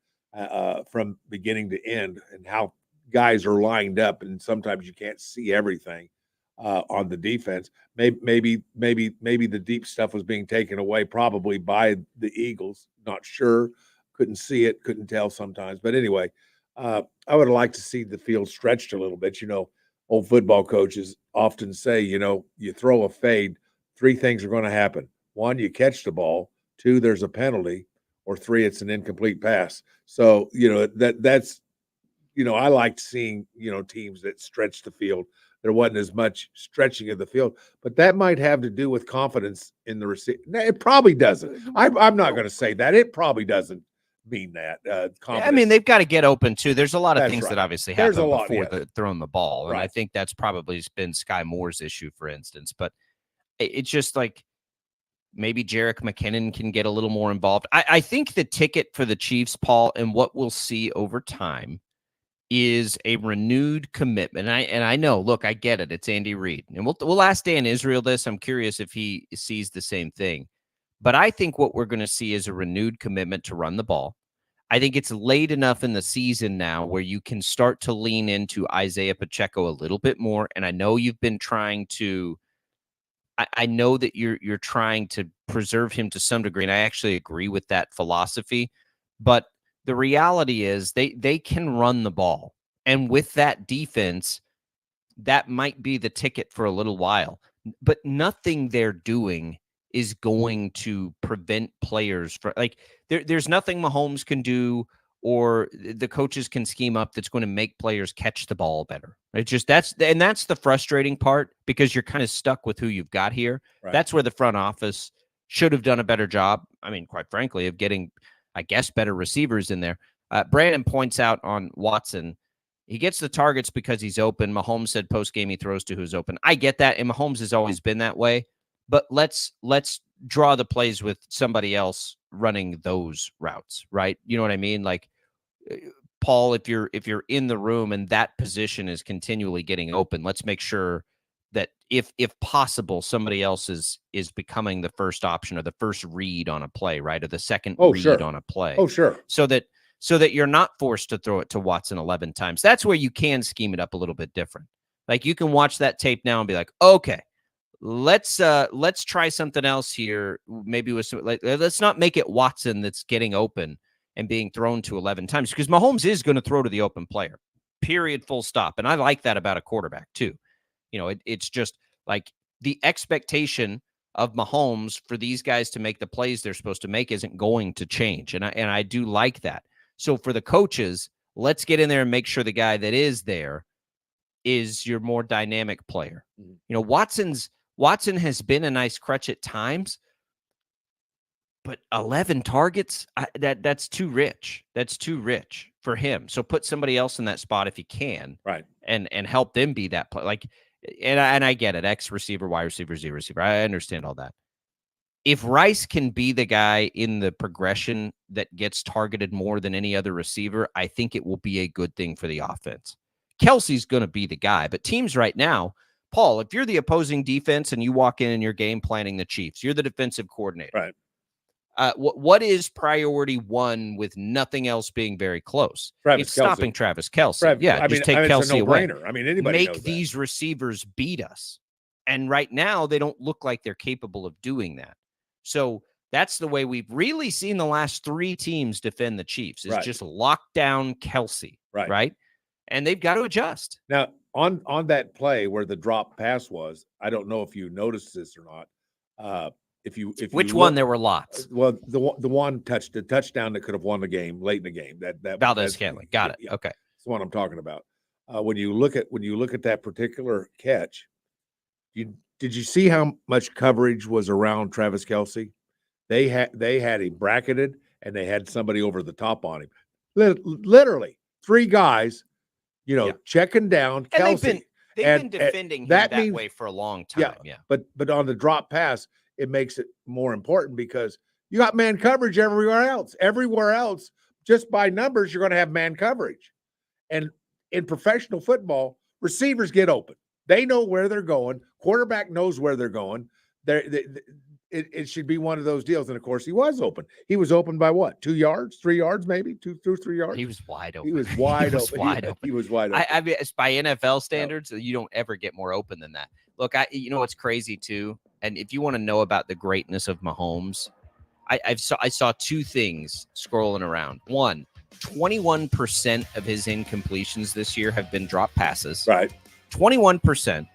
C: from beginning to end and how guys are lined up, and sometimes you can't see everything on the defense. Maybe the deep stuff was being taken away, probably by the Eagles. Not sure. Couldn't see it. Couldn't tell sometimes. But anyway, I would like to see the field stretched a little bit. Old football coaches often say, you throw a fade, 3 things are going to happen. 1, you catch the ball. 2, there's a penalty. Or 3, it's an incomplete pass. So, that's I liked seeing, teams that stretch the field. There wasn't as much stretching of the field, but that might have to do with confidence in the receiver. It probably doesn't. I'm not going to say that. It probably doesn't mean that.
B: I mean, they've got to get open too. There's a lot of things that obviously happen before throwing the ball, and I think that's probably been Sky Moore's issue, for instance. But it's just like maybe Jerick McKinnon can get a little more involved. I think the ticket for the Chiefs, Paul, and what we'll see over time is a renewed commitment. And I know, look, I get it. It's Andy Reid. And we'll ask Dan Israel this. I'm curious if he sees the same thing. But I think what we're going to see is a renewed commitment to run the ball. I think it's late enough in the season now where you can start to lean into Isaiah Pacheco a little bit more. And I know you've been trying to I know that you're trying to preserve him to some degree, and I actually agree with that philosophy. But the reality is they can run the ball. And with that defense, that might be the ticket for a little while. But nothing they're doing is going to prevent players from there's nothing Mahomes can do or the coaches can scheme up that's going to make players catch the ball better. It's just that's the frustrating part because you're kind of stuck with who you've got here. Right. That's where the front office should have done a better job. I mean, quite frankly, of getting, I guess, better receivers in there. Brandon points out on Watson, he gets the targets because he's open. Mahomes said post-game he throws to who's open. I get that, and Mahomes has always been that way. But let's draw the plays with somebody else running those routes, right? You know what I mean? Like, Paul, if you're in the room and that position is continually getting open, let's make sure that if possible, somebody else is becoming the first option or the first read on a play, right? Or the second read on a play.
C: Oh, sure.
B: So that you're not forced to throw it to Watson 11 times. That's where you can scheme it up a little bit different. Like you can watch that tape now and be like, okay, let's try something else here. Maybe with let's not make it Watson that's getting open and being thrown to 11 times because Mahomes is going to throw to the open player, period, full stop. And I like that about a quarterback too. It's just like the expectation of Mahomes for these guys to make the plays they're supposed to make isn't going to change. And I do like that. So for the coaches, let's get in there and make sure the guy that is there is your more dynamic player. Mm-hmm. Watson has been a nice crutch at times, but 11 targets, that's too rich. That's too rich for him. So put somebody else in that spot if you can,
C: right?
B: And help them be that play. Like, and I get it. X receiver, Y receiver, Z receiver. I understand all that. If Rice can be the guy in the progression that gets targeted more than any other receiver, I think it will be a good thing for the offense. Kelsey's going to be the guy, but teams right now, Paul, if you're the opposing defense and you walk in and you're game planning the Chiefs, you're the defensive coordinator.
C: Right.
B: What is priority one with nothing else being very close? It's stopping Travis Kelce. Take Kelce away.
C: I mean, anybody
B: make these receivers beat us. And right now, they don't look like they're capable of doing that. So that's the way we've really seen the last 3 teams defend the Chiefs is just lock down Kelce. right? And they've got to adjust.
C: Now, on that play where the drop pass was, I don't know if you noticed this or not.
B: Which one? There were lots.
C: Well, the touchdown that could have won the game late in the game. That
B: Valdez-Scantling. Got it.
C: Yeah,
B: okay,
C: that's what I'm talking about. When you look at that particular catch, did you see how much coverage was around Travis Kelce? They had him bracketed and they had somebody over the top on him. Literally 3 guys, checking down Kelce.
B: And they've been defending him that way for a long time. Yeah.
C: But on the drop pass, it makes it more important because you got man coverage everywhere else. Everywhere else, just by numbers, you're going to have man coverage. And in professional football, receivers get open. They know where they're going. Quarterback knows where they're going. It should be one of those deals. And of course, he was open. He was open by what? 2 yards, 3 yards, maybe 2 or 3 yards.
B: He was wide open.
C: He was wide open. He was wide open.
B: I mean, it's by NFL standards, you don't ever get more open than that. Look, what's crazy too. And if you want to know about the greatness of Mahomes, I saw 2 things scrolling around. One, 21% of his incompletions this year have been drop passes.
C: Right.
B: 21%.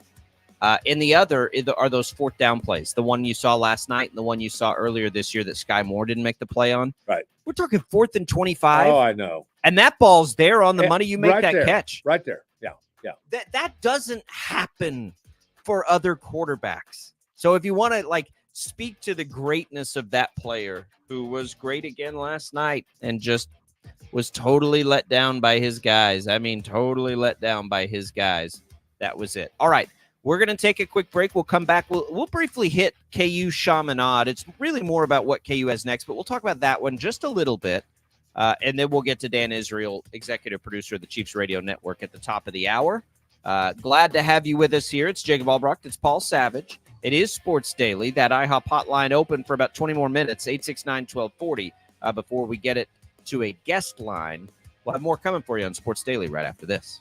B: And the other are those 4th down plays. The one you saw last night and the one you saw earlier this year that Sky Moore didn't make the play on.
C: Right.
B: We're talking 4th and 25.
C: Oh, I know.
B: And that ball's there on the money. You make that catch.
C: Right there. Yeah.
B: That doesn't happen for other quarterbacks. So if you want to speak to the greatness of that player who was great again last night and just was totally let down by his guys. I mean, totally let down by his guys. That was it. All right. We're going to take a quick break. We'll come back. We'll briefly hit KU Chaminade. It's really more about what KU has next, but we'll talk about that one just a little bit. And then we'll get to Dan Israel, executive producer of the Chiefs Radio Network, at the top of the hour. Glad to have you with us here. It's Jacob Albracht. It's Paul Savage. It is Sports Daily. That IHOP hotline open for about 20 more minutes, 869-1240, before we get it to a guest line. We'll have more coming for you on Sports Daily right after this.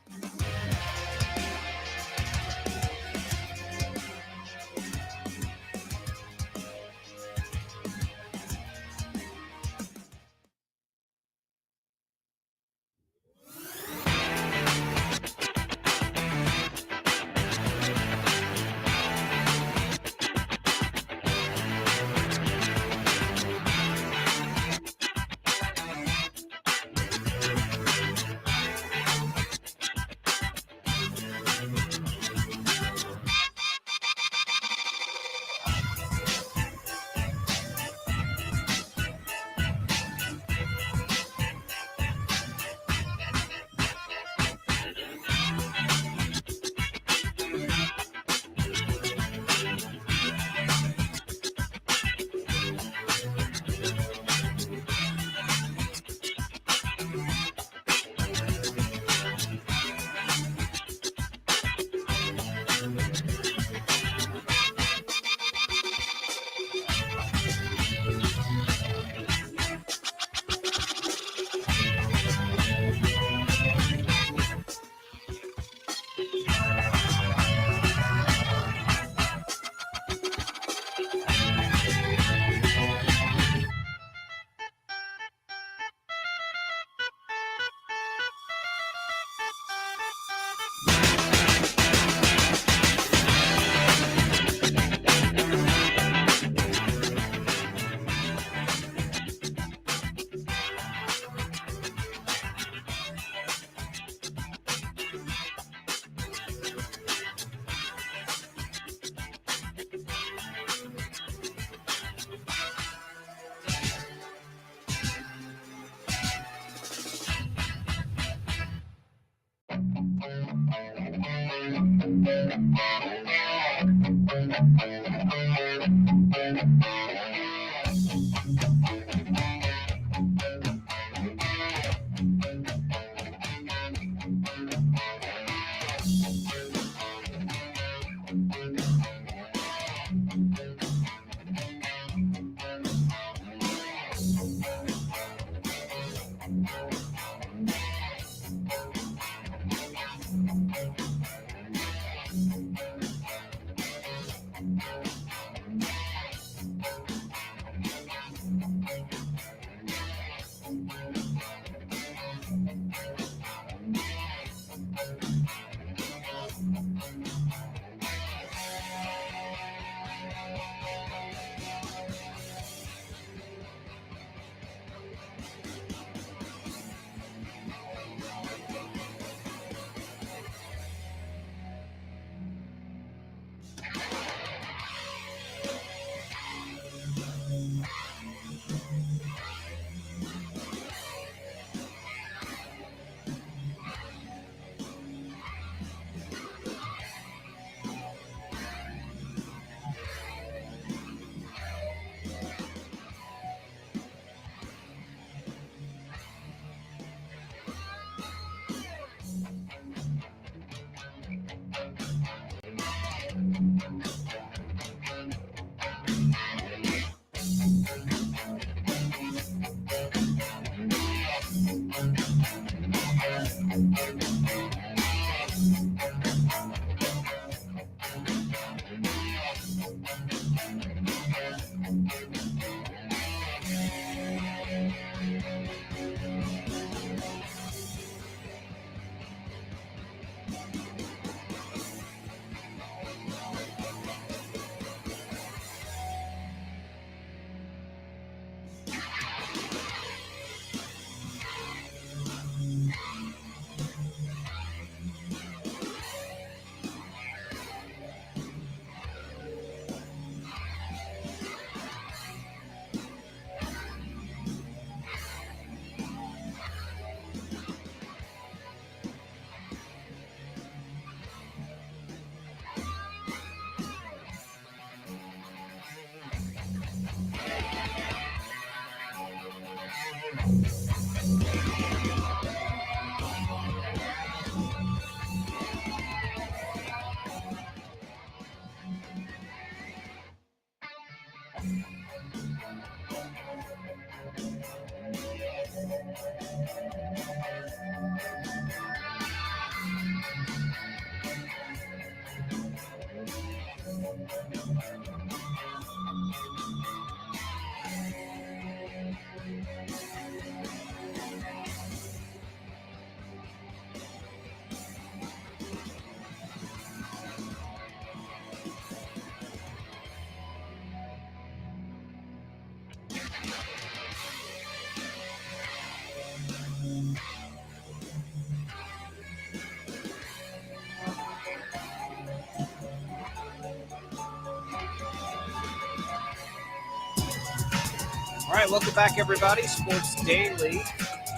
B: All right, welcome back, everybody. Sports Daily.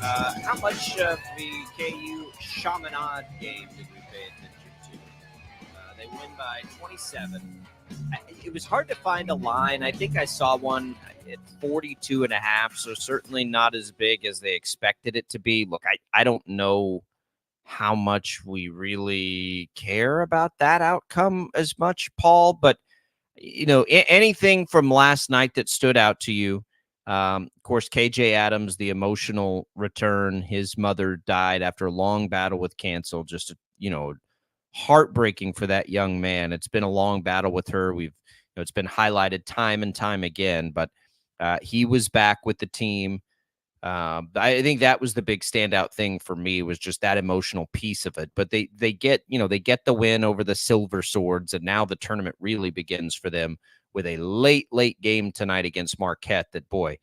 B: How much of the KU Chaminade game did we pay attention to? They win by 27. It was hard to find a line. I think I saw one at 42.5, so certainly not as big as they expected it to be. Look, I don't know how much we really care about that outcome as much, Paul, but, anything from last night that stood out to you? Of course, KJ Adams, the emotional return. His mother died after a long battle with cancer. Just, heartbreaking for that young man. It's been a long battle with her. It's been highlighted time and time again, but he was back with the team. I think that was the big standout thing for me, was just that emotional piece of it. But they get the win over the Silver Swords, and now the tournament really begins for them with a late game tonight against Marquette. That, boy,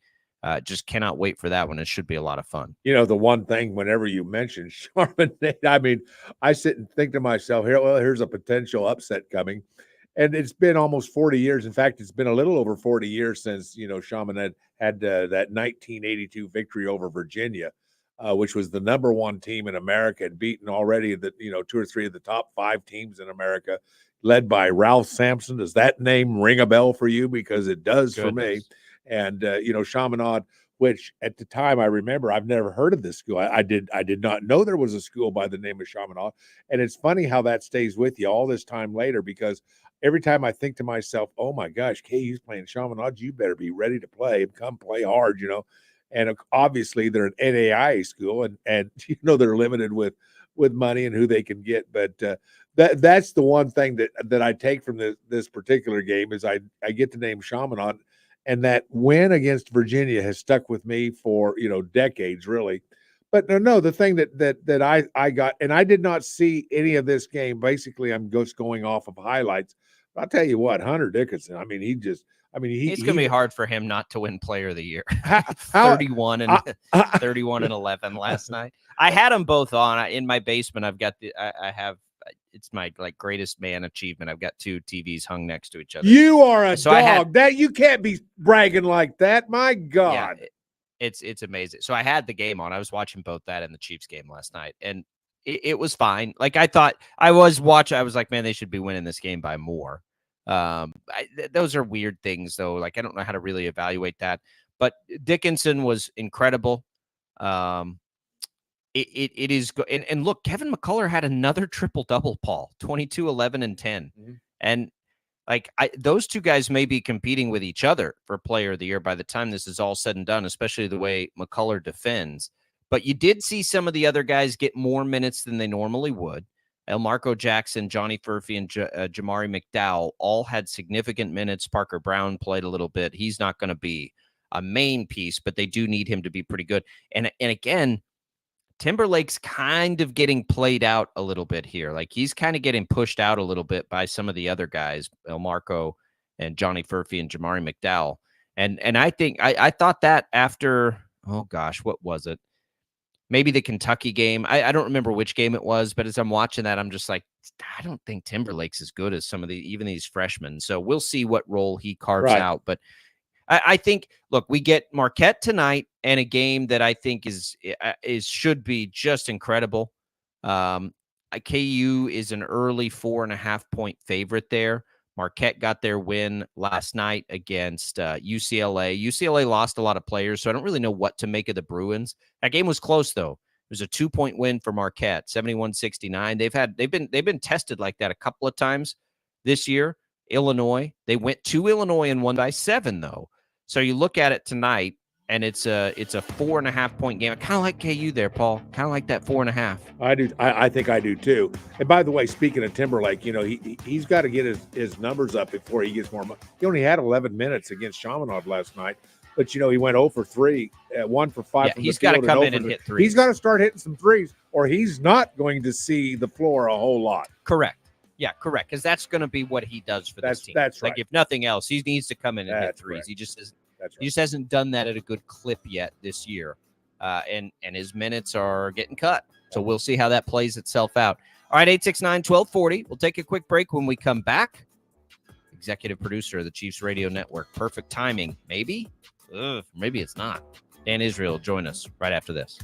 B: just cannot wait for that one. It should be a lot of fun.
C: The one thing, whenever you mention Charbonnet, I mean, I sit and think to myself, here's a potential upset coming. And it's been almost 40 years. In fact, it's been a little over 40 years since, Chaminade had that 1982 victory over Virginia, which was the number one team in America, and beaten already two or three of the top 5 teams in America, led by Ralph Sampson. Does that name ring a bell for you? Because it does for me. And, Chaminade, which at the time I remember, I've never heard of this school. I did not know there was a school by the name of Chaminade. And it's funny how that stays with you all this time later, because every time I think to myself, oh my gosh, KU's playing Chaminade, you better be ready to play and come play hard, And obviously they're an NAIA school, and they're limited with money and who they can get. But that's the one thing that I take from this particular game is I get to name Chaminade. And that win against Virginia has stuck with me for, decades, really. But no, the thing that I got, and I did not see any of this game. Basically, I'm just going off of highlights. But I'll tell you what, Hunter Dickinson, I mean, it's going
B: to be hard for him not to win Player of the Year. 31 and 11 last night. I had them both on in my basement. I've got I have. It's my greatest man achievement. I've got 2 TVs hung next to each other.
C: You are a dog. That you can't be bragging like that. My God.
B: Yeah, it's amazing. So I had the game on. I was watching both that and the Chiefs game last night, and it was fine. I thought I was watching. I was like, man, they should be winning this game by more. Those are weird things, though. I don't know how to really evaluate that. But Dickinson was incredible. It is good. And look, Kevin McCullough had another triple-double, Paul, 22, 11, and 10. Mm-hmm. And those two guys may be competing with each other for Player of the Year by the time this is all said and done, especially the way McCullough defends. But you did see some of the other guys get more minutes than they normally would. Elmarco Jackson, Johnny Furphy, and Jamari McDowell all had significant minutes. Parker Brown played a little bit. He's not going to be a main piece, but they do need him to be pretty good. And again, Timberlake's kind of getting played out a little bit here. He's kind of getting pushed out a little bit by some of the other guys, Elmarco and Johnny Furphy and Jamari McDowell. And I think I thought that after, oh gosh, what was it? Maybe the Kentucky game. I don't remember which game it was, but as I'm watching that, I'm just like, I don't think Timberlake's as good as some of even these freshmen. So we'll see what role he carves out. But I think, look, we get Marquette tonight and a game that I think should be just KU is an early 4.5-point favorite there. Marquette got their win last night against UCLA. UCLA lost a lot of players, so I don't really know what to make of the Bruins. That game was close, though. It was a 2-point win for Marquette, 71-69. They've been tested like that a couple of times this year. Illinois, they went to Illinois and won by 7, though. So you look at it tonight, and it's a 4.5-point game. I kind of like KU there, Paul. Kind of like that 4.5.
C: I do. I think I do too. And by the way, speaking of Timberlake, he's got to get his numbers up before he gets more money. He only had 11 minutes against Shamanov last night, but he went 0 for 3, 1 for 5 from the field.
B: He's got to come in and hit threes.
C: He's got to start hitting some threes, or he's not going to see the floor a whole lot.
B: Correct. Yeah, correct. Because that's going to be what he does for this team.
C: That's right.
B: Like, if nothing else, he needs to come in and hit threes.
C: Correct.
B: He just hasn't done that at a good clip yet this year. And his minutes are getting cut. So we'll see how that plays itself out. All right, 869-1240. We'll take a quick break. When we come back, executive producer of the Chiefs Radio Network. Perfect timing. Maybe? Maybe it's not. Dan Israel will join us right after this.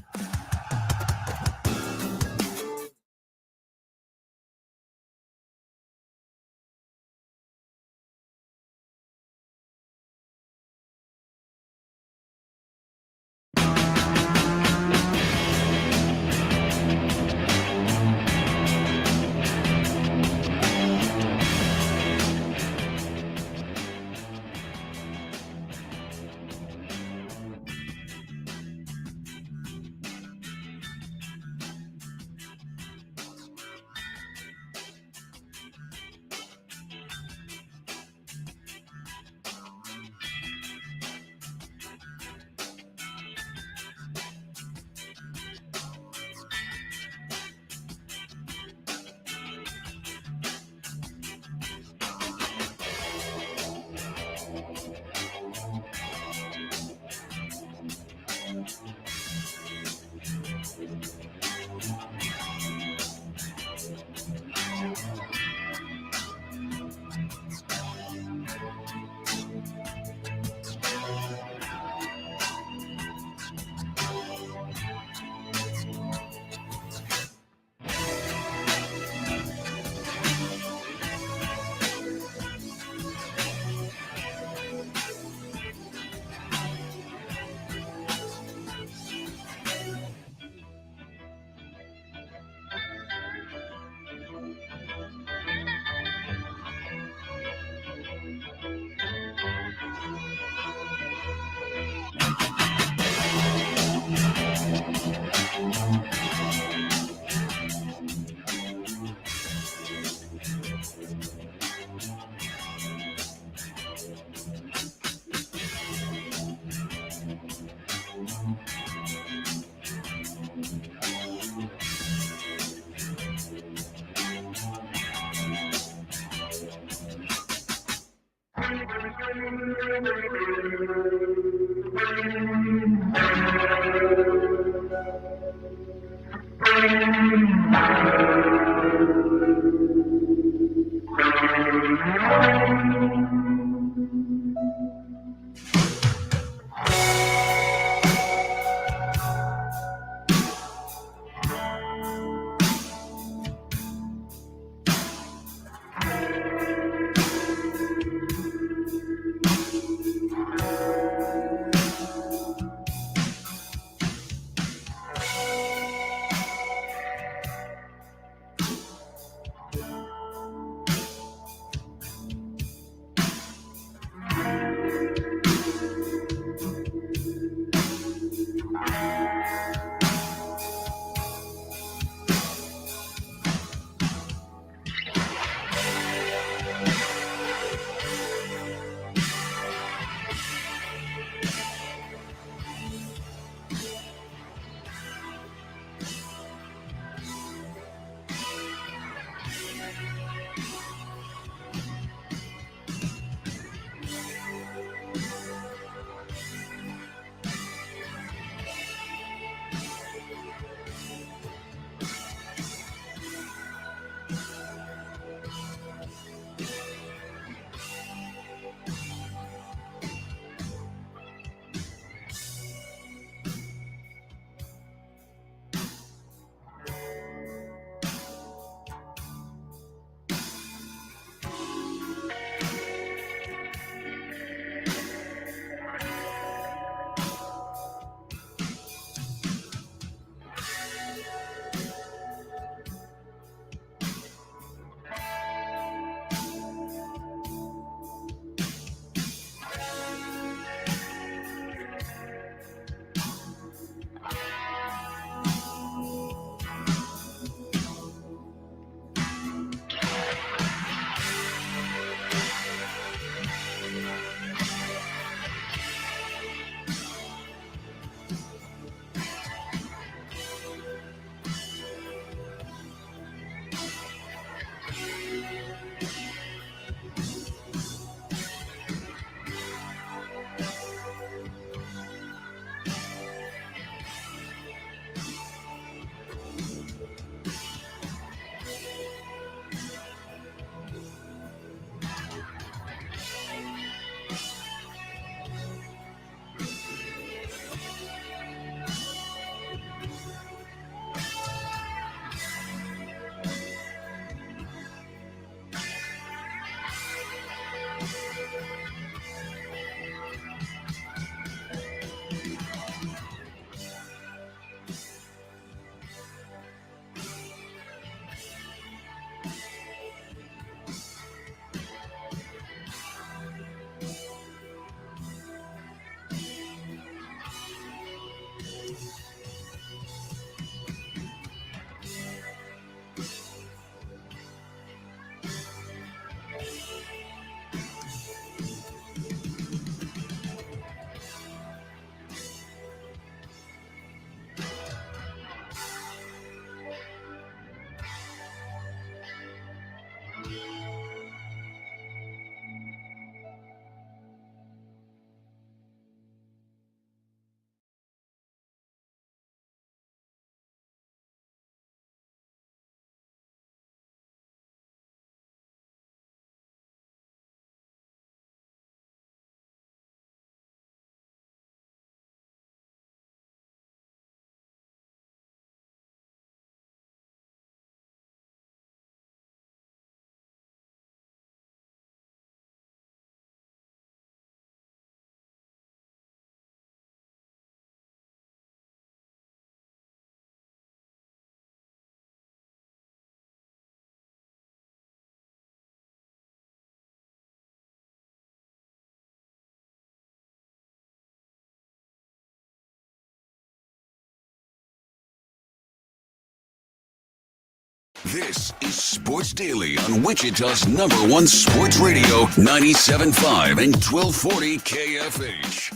A: This is Sports Daily on Wichita's #1 sports radio, 97.5 and 1240 KFH.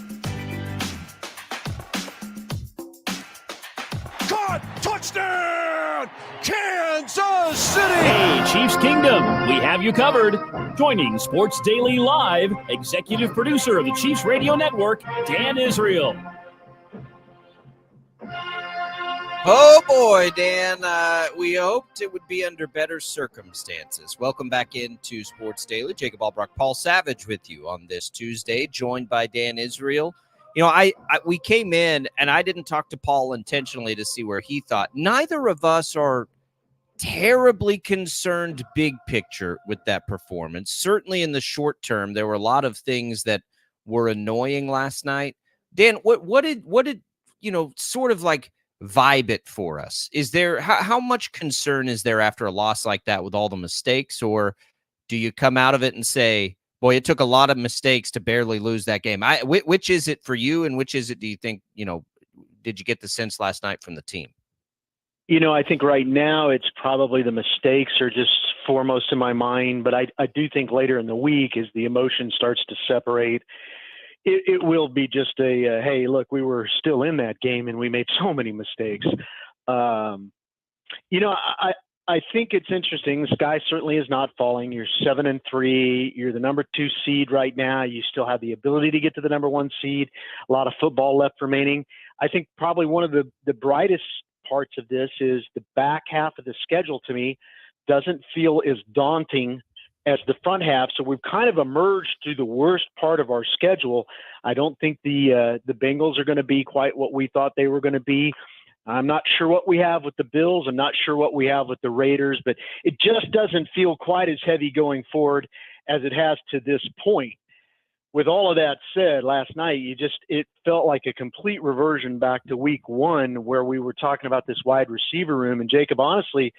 D: Caught! Touchdown! Kansas City!
E: Hey, Chiefs Kingdom, we have you covered. Joining Sports Daily Live, executive producer of the Chiefs Radio Network, Dan Israel.
B: Oh boy, Dan, we hoped it would be under better circumstances. Welcome back into Sports Daily. Jacob Albracht, Paul Savage with you on this Tuesday, joined by Dan Israel. You know, we came in, and I didn't talk to Paul intentionally to see where he thought. Neither of us are terribly concerned big picture with that performance. Certainly in the short term, there were a lot of things that were annoying last night. Dan, what did you know, sort of like vibe it for us? Is there how much concern is there after a loss like that with all the mistakes, or do you come out of it and say, boy, it took a lot of mistakes to barely lose that game? Which is it for you, and which is it, do you think, you know, did you get the sense last night from the team?
F: You know, I think right now it's probably the mistakes are just foremost in my mind, but I do think later in the week, as the emotion starts to separate, it will be just a, hey, look, we were still in that game and we made so many mistakes. You know, I think it's interesting. The sky certainly is not falling. You're 7-3. You're the number 2 seed right now. You still have the ability to get to the number 1 seed. A lot of football left remaining. I think probably one of the brightest parts of this is the back half of the schedule, to me, doesn't feel as daunting as the front half. So we've kind of emerged through the worst part of our schedule. I don't think the Bengals are going to be quite what we thought they were going to be. I'm not sure what we have with the Bills. I'm not sure what we have with the Raiders, but it just doesn't feel quite as heavy going forward as it has to this point. With all of that said, last night, it felt like a complete reversion back to week 1, where we were talking about this wide receiver room. And Jacob, honestly,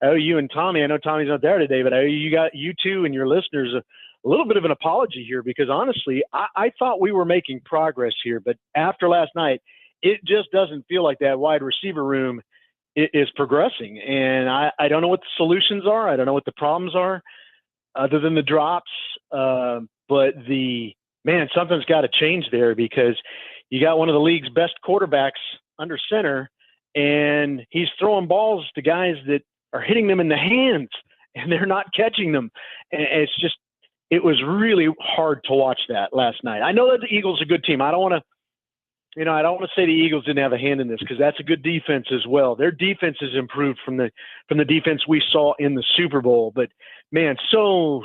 F: I owe you and Tommy, I know Tommy's not there today, but I owe you two and your listeners a little bit of an apology here, because honestly, I thought we were making progress here, but after last night, it just doesn't feel like that wide receiver room is progressing. And I don't know what the solutions are. I don't know what the problems are other than the drops. But something's got to change there, because you got one of the league's best quarterbacks under center, and he's throwing balls to guys that are hitting them in the hands, and they're not catching them. And it was really hard to watch that last night. I know that the Eagles are a good team. I don't want to say the Eagles didn't have a hand in this, because that's a good defense as well. Their defense has improved from the defense we saw in the Super Bowl. But man, so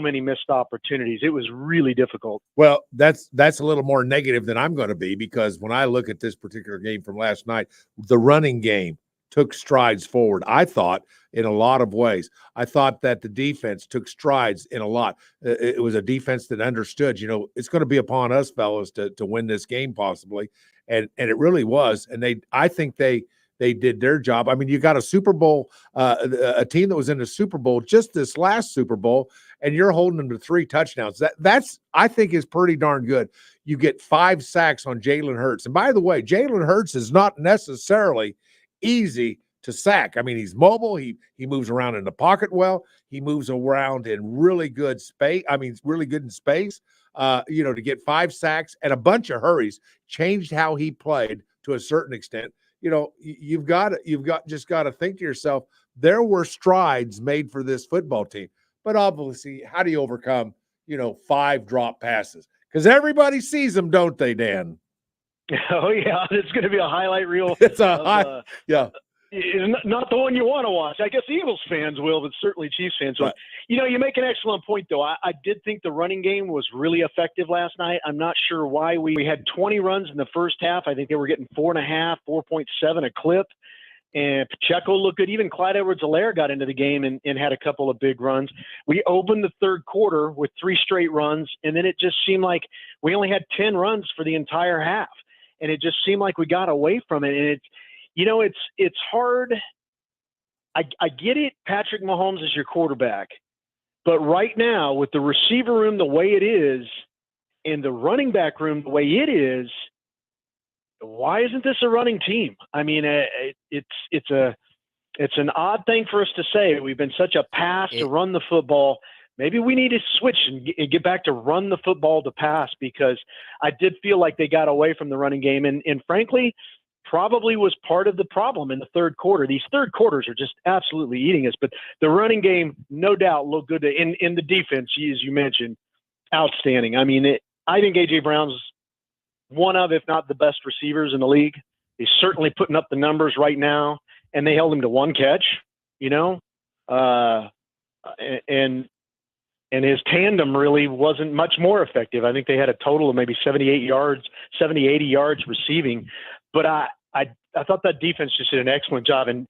F: many missed opportunities. It was really difficult.
C: Well, that's a little more negative than I'm going to be, because when I look at this particular game from last night, the running game took strides forward, I thought, in a lot of ways. I thought that the defense took strides in a lot. It was a defense that understood, it's going to be upon us, fellas, to win this game possibly. And it really was. And I think they did their job. I mean, you got a Super Bowl, a team that was in the Super Bowl just this last Super Bowl, and you're holding them to 3 touchdowns. That's I think is pretty darn good. You get 5 sacks on Jalen Hurts. And by the way, Jalen Hurts is not necessarily easy to sack. I mean, he's mobile. He moves around in the pocket well. He moves around in really good space. I mean, it's really good in space. To get 5 sacks and a bunch of hurries changed how he played to a certain extent. You've got to think to yourself, there were strides made for this football team. But obviously, how do you overcome, 5 drop passes? Because everybody sees them, don't they, Dan?
F: Oh, yeah. It's going to be a highlight reel.
C: It's yeah.
F: It's not the one you want to watch. I guess Eagles fans will, but certainly Chiefs fans will.
C: Right.
F: You make an excellent point, though. I did think the running game was really effective last night. I'm not sure why we had 20 runs in the first half. I think they were getting 4.5, 4.7 a clip. And Pacheco looked good. Even Clyde Edwards-Helaire got into the game and had a couple of big runs. We opened the third quarter with 3 straight runs, and then it just seemed like we only had 10 runs for the entire half. And it just seemed like we got away from it. And it's hard. I get it. Patrick Mahomes is your quarterback. But right now, with the receiver room the way it is and the running back room the way it is, why isn't this a running team? I mean, it's It's an odd thing for us to say. We've been such a pass to run the football. Maybe we need to switch and get back to run the football to pass, because I did feel like they got away from the running game. And frankly, probably was part of the problem in the third quarter. These third quarters are just absolutely eating us. But the running game, no doubt, looked good. In the defense, as you mentioned, outstanding. I mean, I think A.J. Brown's one of, if not the best receivers in the league. He's certainly putting up the numbers right now, and they held him to one catch, and his tandem really wasn't much more effective. I think they had a total of maybe 80 yards receiving. But I thought that defense just did an excellent job. And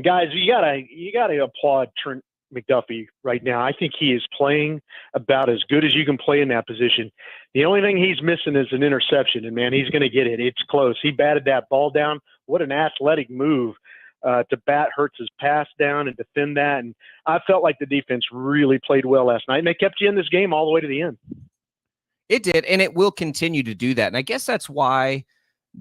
F: guys, you gotta applaud Trent McDuffie right now. I think he is playing about as good as you can play in that position. The only thing he's missing is an interception, and man, he's going to get it. It's close. He batted that ball down. What an athletic move to bat Hurts's pass down and defend that. And I felt like the defense really played well last night, and they kept you in this game all the way to the end.
B: It did, and it will continue to do that. And I guess that's why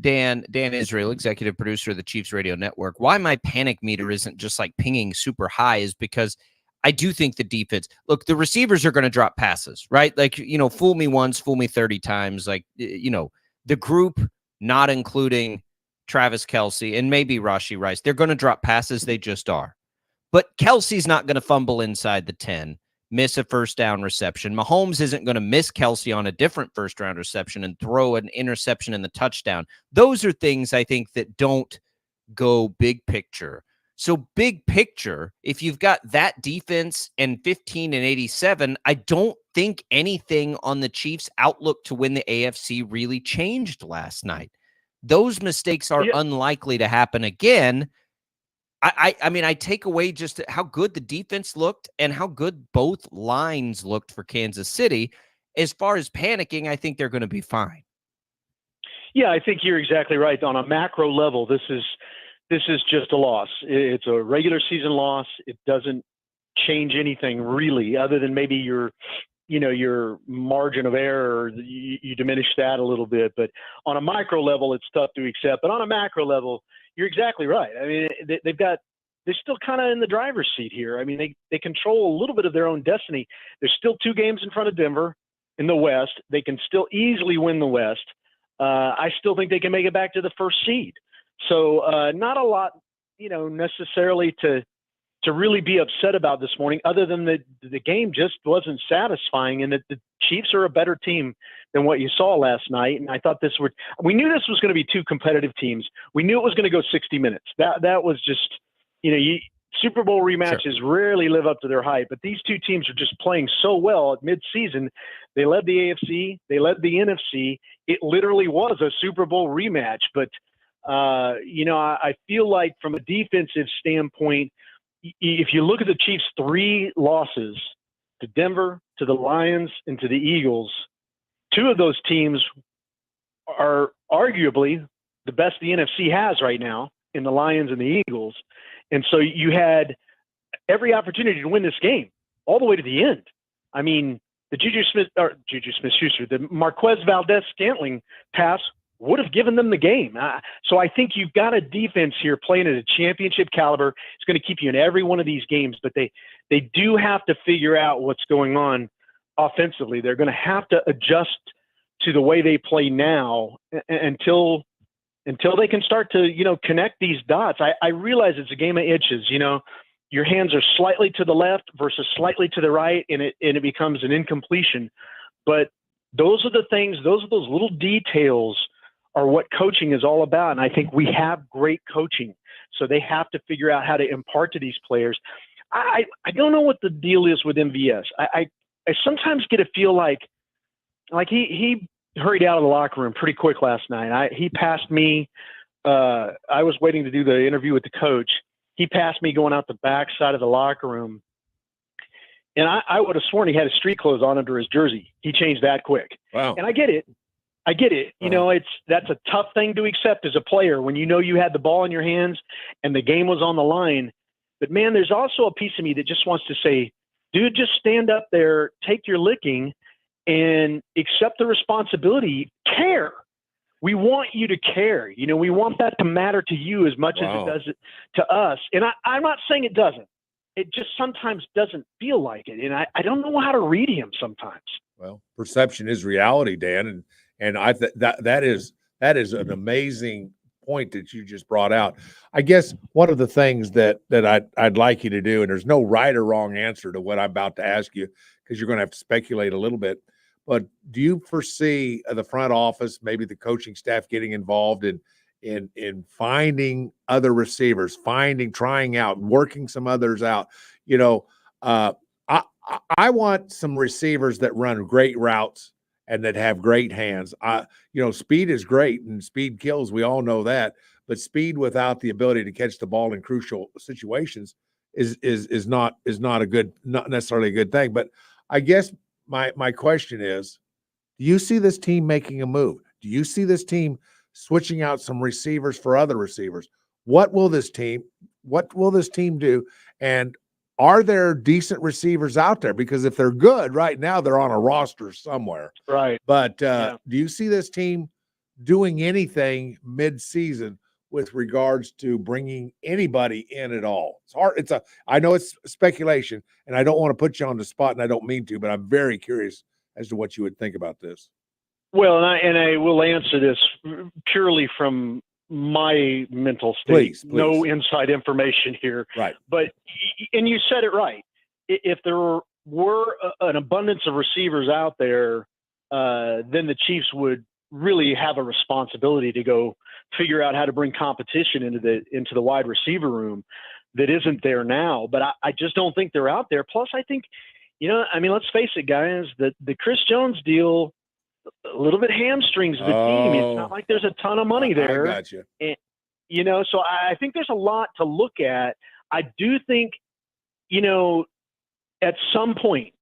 B: Dan Israel, executive producer of the Chiefs Radio Network, why my panic meter isn't just like pinging super high is because I do think the defense, look, the receivers are going to drop passes, right? Like, fool me once, fool me 30 times. Like, the group, not including Travis Kelce and maybe Rashee Rice, they're going to drop passes. They just are. But Kelce's not going to fumble inside the 10, miss a first down reception. Mahomes isn't going to miss Kelce on a different first round reception and throw an interception in the touchdown. Those are things I think that don't go big picture. So big picture, if you've got that defense and 15 and 87, I don't think anything on the Chiefs' outlook to win the AFC really changed last night. Those mistakes are unlikely to happen again. I mean, I take away just how good the defense looked and how good both lines looked for Kansas City. As far as panicking, I think they're going to be fine.
F: Yeah, I think you're exactly right. On a macro level, this is just a loss. It's a regular season loss. It doesn't change anything really, other than maybe your margin of error. You diminish that a little bit. But on a micro level, it's tough to accept. But on a macro level, you're exactly right. I mean, they're still kind of in the driver's seat here. I mean, they control a little bit of their own destiny. There's still 2 games in front of Denver in the West. They can still easily win the West. I still think they can make it back to the first seed. So not a lot, necessarily to really be upset about this morning, other than the game just wasn't satisfying, and that the Chiefs are a better team than what you saw last night. And I thought we knew this was going to be 2 competitive teams. We knew it was going to go 60 minutes. That was just, Super Bowl rematches rarely live up to their hype, but these 2 teams are just playing so well at midseason. They led the AFC, they led the NFC. It literally was a Super Bowl rematch, but I feel like from a defensive standpoint, if you look at the Chiefs' 3 losses to Denver, to the Lions, and to the Eagles, 2 of those teams are arguably the best the NFC has right now in the Lions and the Eagles. And so you had every opportunity to win this game all the way to the end. I mean, the the Marquez Valdez-Scantling pass would have given them the game. So I think you've got a defense here playing at a championship caliber. It's going to keep you in every one of these games, but they do have to figure out what's going on offensively. They're going to have to adjust to the way they play now until they can start to, connect these dots. I realize it's a game of inches. Your hands are slightly to the left versus slightly to the right, and it becomes an incompletion. But those are the things, those little details are what coaching is all about. And I think we have great coaching. So they have to figure out how to impart to these players. I don't know what the deal is with MVS. I sometimes get a feel like he hurried out of the locker room pretty quick last night. He passed me. I was waiting to do the interview with the coach. He passed me going out the back side of the locker room. And I would have sworn he had his street clothes on under his jersey. He changed that quick.
C: Wow.
F: And I get it. That's a tough thing to accept as a player when you had the ball in your hands and the game was on the line. But man, there's also a piece of me that just wants to say, dude, just stand up there, take your licking, and accept the responsibility. Care. We want you to care. We want that to matter to you as much as it does to us. And I'm not saying it doesn't. It just sometimes doesn't feel like it. And I don't know how to read him sometimes.
C: Well, perception is reality, Dan. And that is an amazing point that you just brought out. I guess one of the things that I'd like you to do, and there's no right or wrong answer to what I'm about to ask you, because you're going to have to speculate a little bit, but do you foresee the front office, maybe the coaching staff, getting involved in finding other receivers, trying out, working some others out? I want some receivers that run great routes and that have great hands. Speed is great and speed kills. We all know that, but speed without the ability to catch the ball in crucial situations is not necessarily a good thing. But I guess my question is, do you see this team making a move? Do you see this team switching out some receivers for other receivers? What will this team do? And are there decent receivers out there? Because if they're good right now, they're on a roster somewhere.
F: Right.
C: But do you see this team doing anything mid-season with regards to bringing anybody in at all? It's hard. I know it's speculation, and I don't want to put you on the spot, and I don't mean to, but I'm very curious as to what you would think about this.
F: Well, and I will answer this purely from my mental state.
C: Please.
F: No inside information here.
C: Right.
F: And you said it right. If there were an abundance of receivers out there, then the Chiefs would really have a responsibility to go figure out how to bring competition into the wide receiver room that isn't there now. But I just don't think they're out there. Plus, I think, let's face it, guys, the Chris Jones deal a little bit hamstrings the team. It's not like there's a ton of money there.
C: I got you.
F: And, so I think there's a lot to look at. I do think, at some point,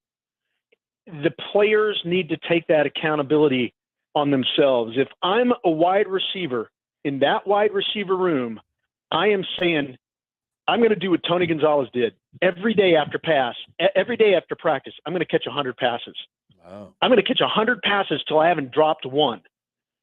F: the players need to take that accountability on themselves. If I'm a wide receiver in that wide receiver room, I am saying I'm going to do what Tony Gonzalez did every day after practice. I'm going to catch 100 passes.
C: Wow.
F: I'm going to catch 100 passes till I haven't dropped one.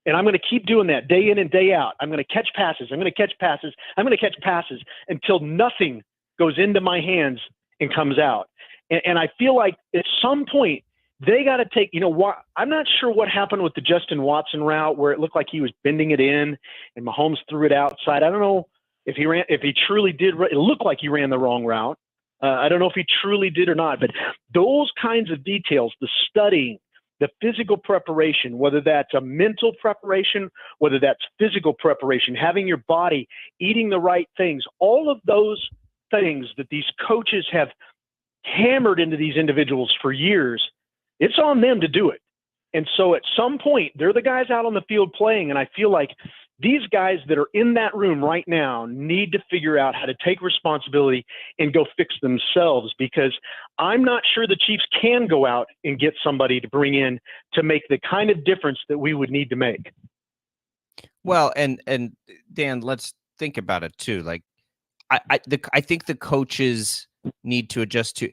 F: And I'm going to keep doing that day in and day out. I'm going to catch passes. I'm going to catch passes. I'm going to catch passes until nothing goes into my hands and comes out. And I feel like at some point they got to take, I'm not sure what happened with the Justin Watson route where it looked like he was bending it in and Mahomes threw it outside. I don't know if he truly did. It looked like he ran the wrong route. I don't know if he truly did or not, but those kinds of details, the studying, the physical preparation, whether that's a mental preparation, whether that's physical preparation, having your body eating the right things, all of those things that these coaches have hammered into these individuals for years, it's on them to do it. And so at some point, they're the guys out on the field playing, and I feel like these guys that are in that room right now need to figure out how to take responsibility and go fix themselves, because I'm not sure the Chiefs can go out and get somebody to bring in to make the kind of difference that we would need to make.
B: Well, and Dan, let's think about it too. Like, I think the coaches need to adjust to.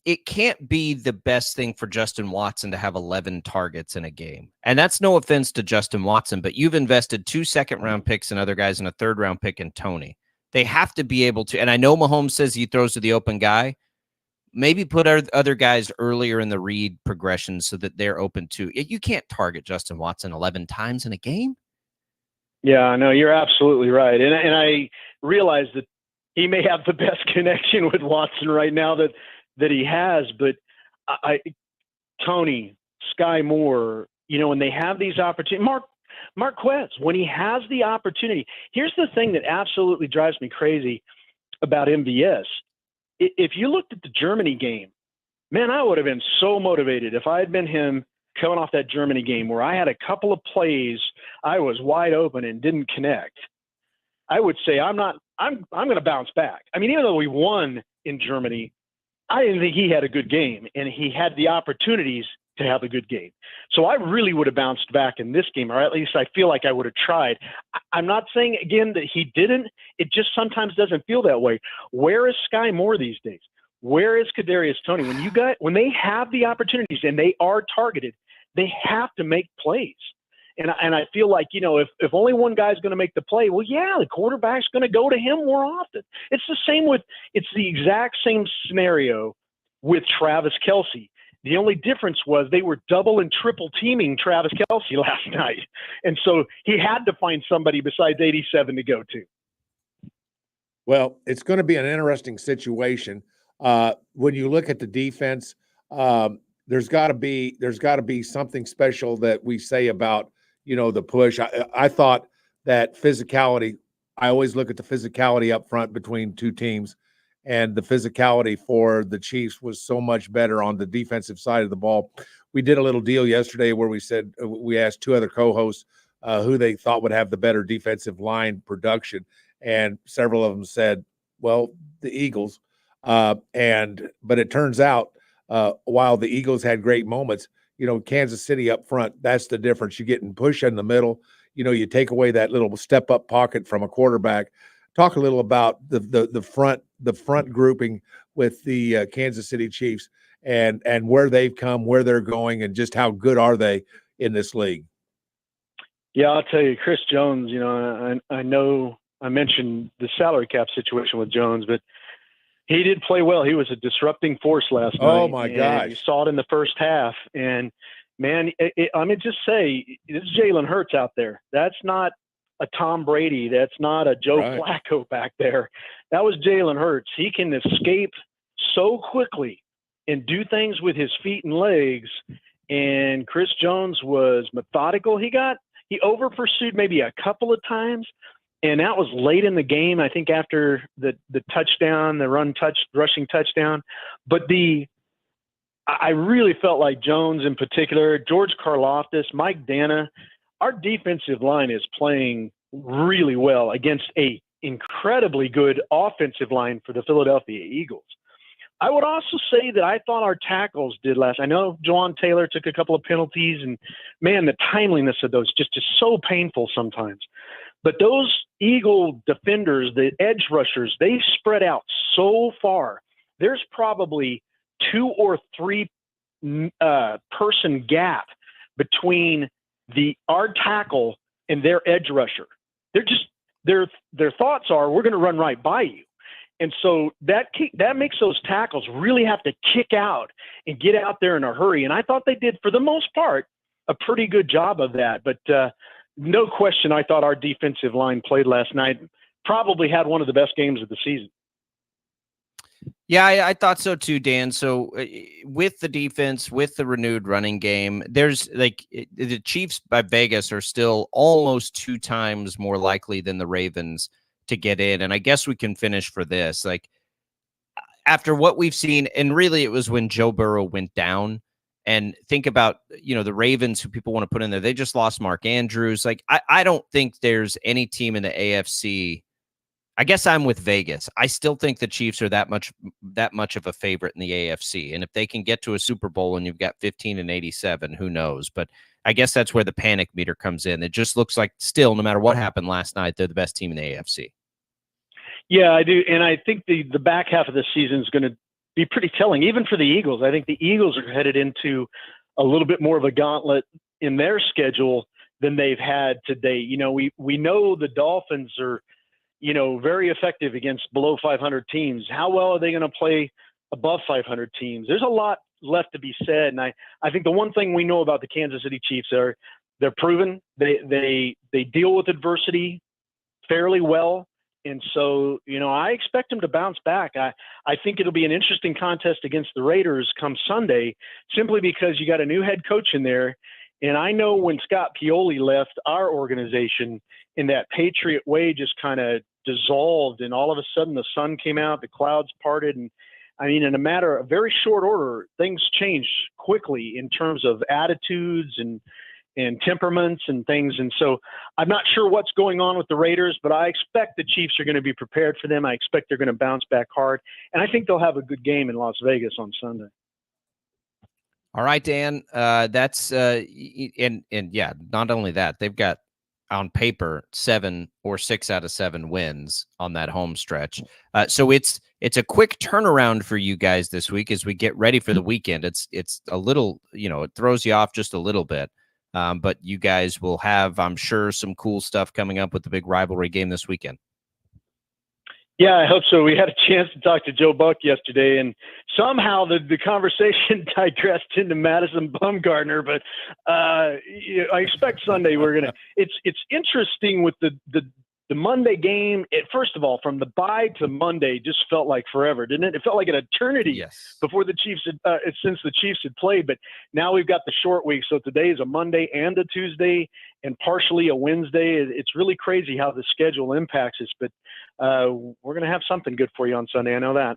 B: It can't be the best thing for Justin Watson to have 11 targets in a game. And that's no offense to Justin Watson, but you've invested 2 second-round picks and other guys and a third-round pick in Tony. They have to be able to, and I know Mahomes says he throws to the open guy. Maybe put other guys earlier in the read progression so that they're open to. You can't target Justin Watson 11 times in a game.
F: Yeah, no, you're absolutely right. And I realize that he may have the best connection with Watson right now that he has, but Tony, Sky Moore, when they have these opportunities, Marquez, when he has the opportunity, here's the thing that absolutely drives me crazy about MVS. If you looked at the Germany game, man, I would have been so motivated if I had been him coming off that Germany game where I had a couple of plays, I was wide open and didn't connect. I would say I'm going to bounce back. I mean, even though we won in Germany, I didn't think he had a good game, and he had the opportunities to have a good game. So I really would have bounced back in this game, or at least I feel like I would have tried. I'm not saying, again, that he didn't. It just sometimes doesn't feel that way. Where is Sky Moore these days? Where is Kadarius Toney? When they have the opportunities and they are targeted, they have to make plays. And I feel like, if only one guy's going to make the play, well, yeah, the quarterback's going to go to him more often. It's the exact same scenario with Travis Kelce. The only difference was they were double and triple teaming Travis Kelce last night. And so he had to find somebody besides 87 to go to.
C: Well, it's going to be an interesting situation. When you look at the defense, there's got to be something special that we say about, the push. I thought that physicality, I always look at the physicality up front between two teams, and the physicality for the Chiefs was so much better on the defensive side of the ball. We did a little deal yesterday where we asked two other co-hosts who they thought would have the better defensive line production, and several of them said, well, the Eagles. But it turns out, while the Eagles had great moments, Kansas City up front, that's the difference. You're getting push in the middle. You take away that little step up pocket from a quarterback. Talk a little about the front grouping with the Kansas City Chiefs and where they've come, where they're going, and just how good are they in this league.
F: Yeah, I'll tell you, Chris Jones, I know I mentioned the salary cap situation with Jones, but he did play well. He was a disrupting force last night.
C: Oh, my gosh.
F: You saw it in the first half. And, man, I mean, just say, this is Jalen Hurts out there. That's not a Tom Brady. That's not a Joe Flacco back there. That was Jalen Hurts. He can escape so quickly and do things with his feet and legs. And Chris Jones was methodical. He over-pursued maybe a couple of times. And that was late in the game, I think, after the touchdown, the rushing touchdown. But I really felt like Jones in particular, George Karlaftis, Mike Dana, our defensive line is playing really well against a incredibly good offensive line for the Philadelphia Eagles. I would also say that I thought our tackles did last. I know Jawan Taylor took a couple of penalties, and, man, the timeliness of those just is so painful sometimes. But those Eagle defenders, the edge rushers, they spread out so far. There's probably 2 or 3 person gap between our tackle and their edge rusher. Their thoughts are, we're going to run right by you. And so that makes those tackles really have to kick out and get out there in a hurry. And I thought they did, for the most part, a pretty good job of that. But no question, I thought our defensive line played last night, probably had one of the best games of the season.
B: Yeah, I thought so too, Dan. So with the defense, with the renewed running game, there's the Chiefs by Vegas are still almost 2 times more likely than the Ravens to get in. And I guess we can finish for this. Like, after what we've seen, and really it was when Joe Burrow went down. And think about, the Ravens, who people want to put in there. They just lost Mark Andrews. Like, I don't think there's any team in the AFC. I guess I'm with Vegas. I still think the Chiefs are that much of a favorite in the AFC. And if they can get to a Super Bowl and you've got 15-87, who knows? But I guess that's where the panic meter comes in. It just looks like still, no matter what happened last night, they're the best team in the AFC. Yeah,
F: I do. And I think the back half of the season is going to be pretty telling, even for the Eagles. I think the Eagles are headed into a little bit more of a gauntlet in their schedule than they've had to date. We know the Dolphins are, very effective against below 500 teams. How well are they going to play above 500 teams? There's a lot left to be said. And I think the one thing we know about the Kansas City Chiefs are they're proven. They deal with adversity fairly well. And so, I expect them to bounce back. I think it'll be an interesting contest against the Raiders come Sunday, simply because you got a new head coach in there. And I know when Scott Pioli left our organization, and that Patriot way just kind of dissolved, and all of a sudden the sun came out, the clouds parted. And I mean, in a matter of very short order, things changed quickly in terms of attitudes and temperaments and things. And so I'm not sure what's going on with the Raiders, but I expect the Chiefs are going to be prepared for them. I expect they're going to bounce back hard. And I think they'll have a good game in Las Vegas on Sunday.
B: All right, Dan. That's and yeah, not only that, they've got on paper 7 or 6 out of 7 wins on that home stretch. So it's a quick turnaround for you guys this week as we get ready for the weekend. It's a little, it throws you off just a little bit. But you guys will have, I'm sure, some cool stuff coming up with the big rivalry game this weekend.
F: Yeah, I hope so. We had a chance to talk to Joe Buck yesterday, and somehow the conversation digressed into Madison Bumgarner. But I expect Sunday we're gonna. It's interesting with the Monday game. First of all, from the bye to Monday, just felt like forever, didn't it? It felt like an eternity before the Chiefs had, since the Chiefs had played. But now we've got the short week, so today is a Monday and a Tuesday, and partially a Wednesday. It's really crazy how the schedule impacts us. But we're gonna have something good for you on Sunday. I know that.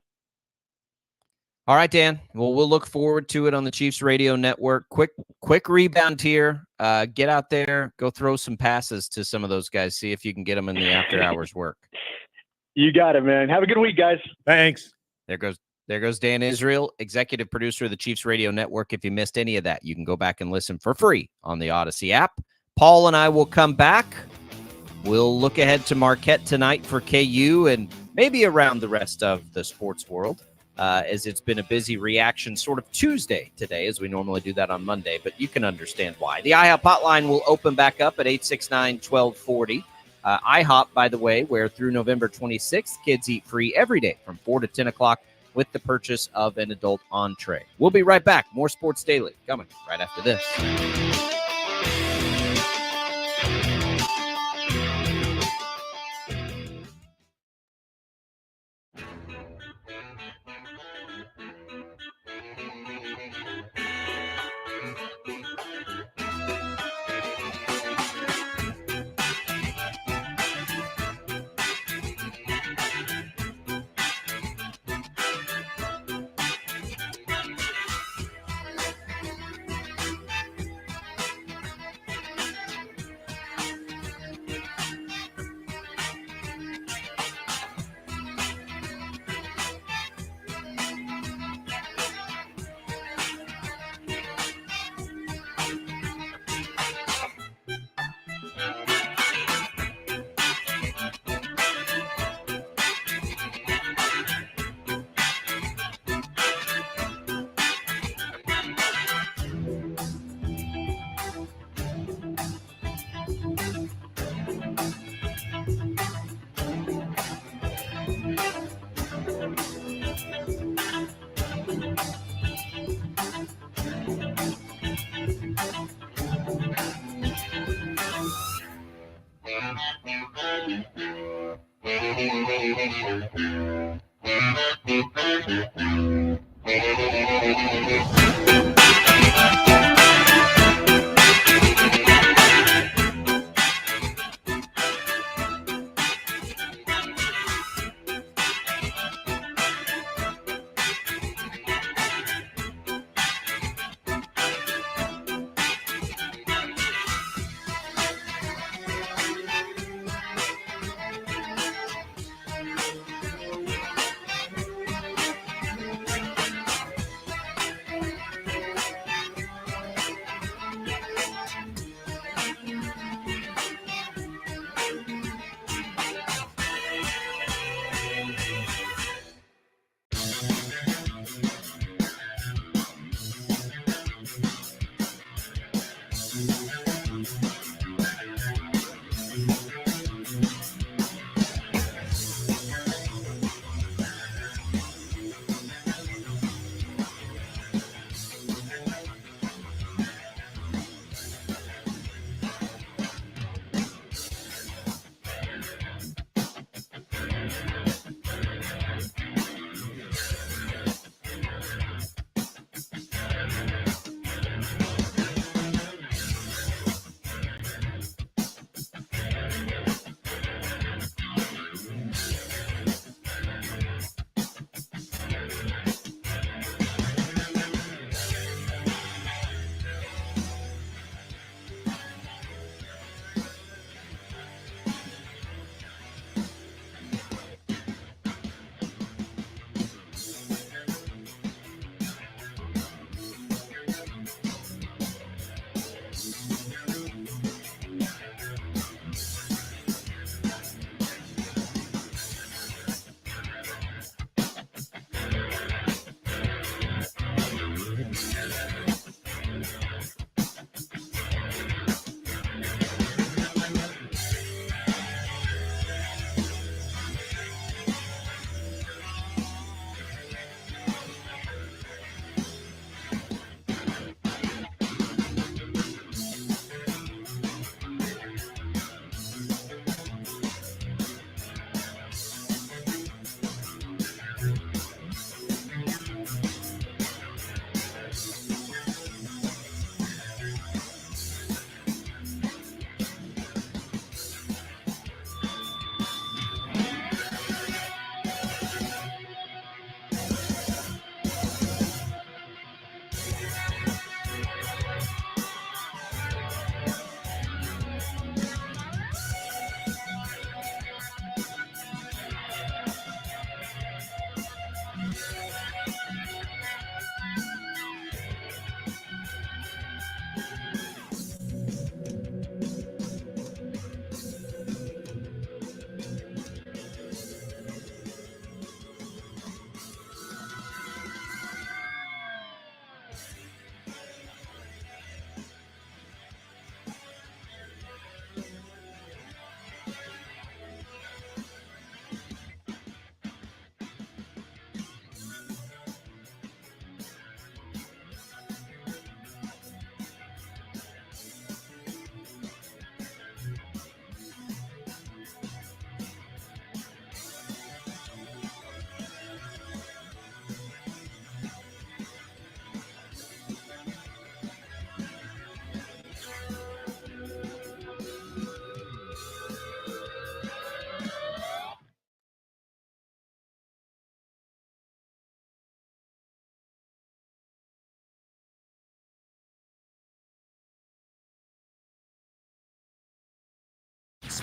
B: All right, Dan. Well, we'll look forward to it on the Chiefs Radio Network. Quick rebound here. Get out there, go throw some passes to some of those guys. See if you can get them in the after hours work.
F: You got it, man. Have a good week, guys.
C: Thanks.
B: There goes Dan Israel, executive producer of the Chiefs Radio Network. If you missed any of that, you can go back and listen for free on the Odyssey app. Paul and I will come back. We'll look ahead to Marquette tonight for KU and maybe around the rest of the sports world. As it's been a busy reaction sort of Tuesday today, as we normally do that on Monday, but you can understand why. The IHOP hotline will open back up at 869-1240. IHOP, by the way, where through November 26th, kids eat free every day from 4 to 10 o'clock with the purchase of an adult entree. We'll be right back. More Sports Daily coming right after this.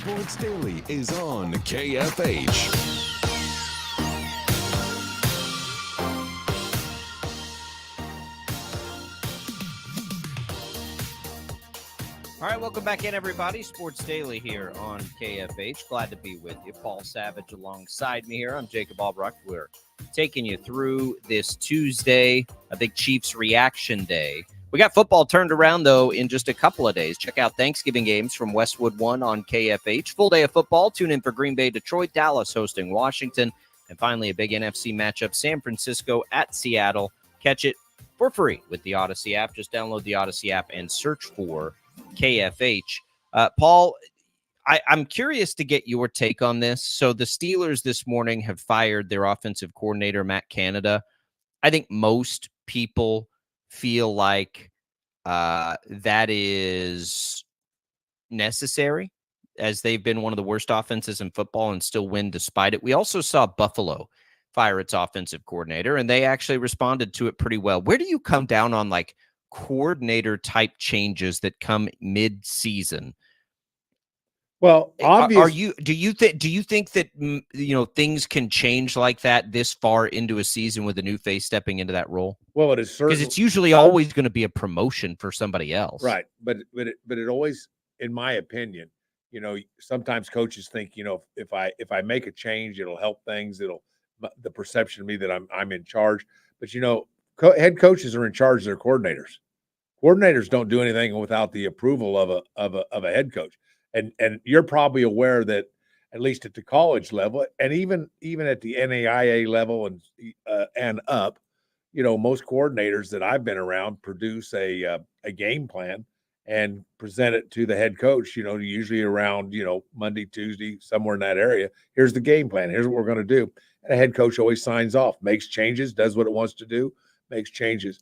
D: Sports Daily is on KFH.
B: All right, welcome back in, everybody. Sports Daily here on KFH. Glad to be with you. Paul Savage alongside me here. I'm Jacob Albracht. We're taking you through this Tuesday, a big Chiefs reaction day. We got football turned around, though, in just a couple of days. Check out Thanksgiving games from Westwood One on KFH. Full day of football. Tune in for Green Bay, Detroit, Dallas hosting Washington. And finally, a big NFC matchup, San Francisco at Seattle. Catch it for free with the Odyssey app. Just download the Odyssey app and search for KFH. Paul, I'm curious to get your take on this. So the Steelers this morning have fired their offensive coordinator, Matt Canada. I think most people feel like that is necessary, as they've been one of the worst offenses in football and still win despite it. We also saw Buffalo fire its offensive coordinator, and they actually responded to it pretty well. Where do you come down on like coordinator type changes that come mid-season?
C: Well,
B: do you think that things can change like that this far into a season with a new face stepping into that role?
C: Well, it is certain,
B: because it's usually always going to be a promotion for somebody else,
C: right? But it always, in my opinion, sometimes coaches think, if I make a change, it'll help things. The perception of me that I'm in charge. But head coaches are in charge of their coordinators. Coordinators don't do anything without the approval of a head coach. And you're probably aware that, at least at the college level, and even at the NAIA level and up, most coordinators that I've been around produce a game plan and present it to the head coach, usually around, Monday, Tuesday, somewhere in that area. Here's the game plan. Here's what we're going to do. And a head coach always signs off, makes changes, does what it wants to do, makes changes.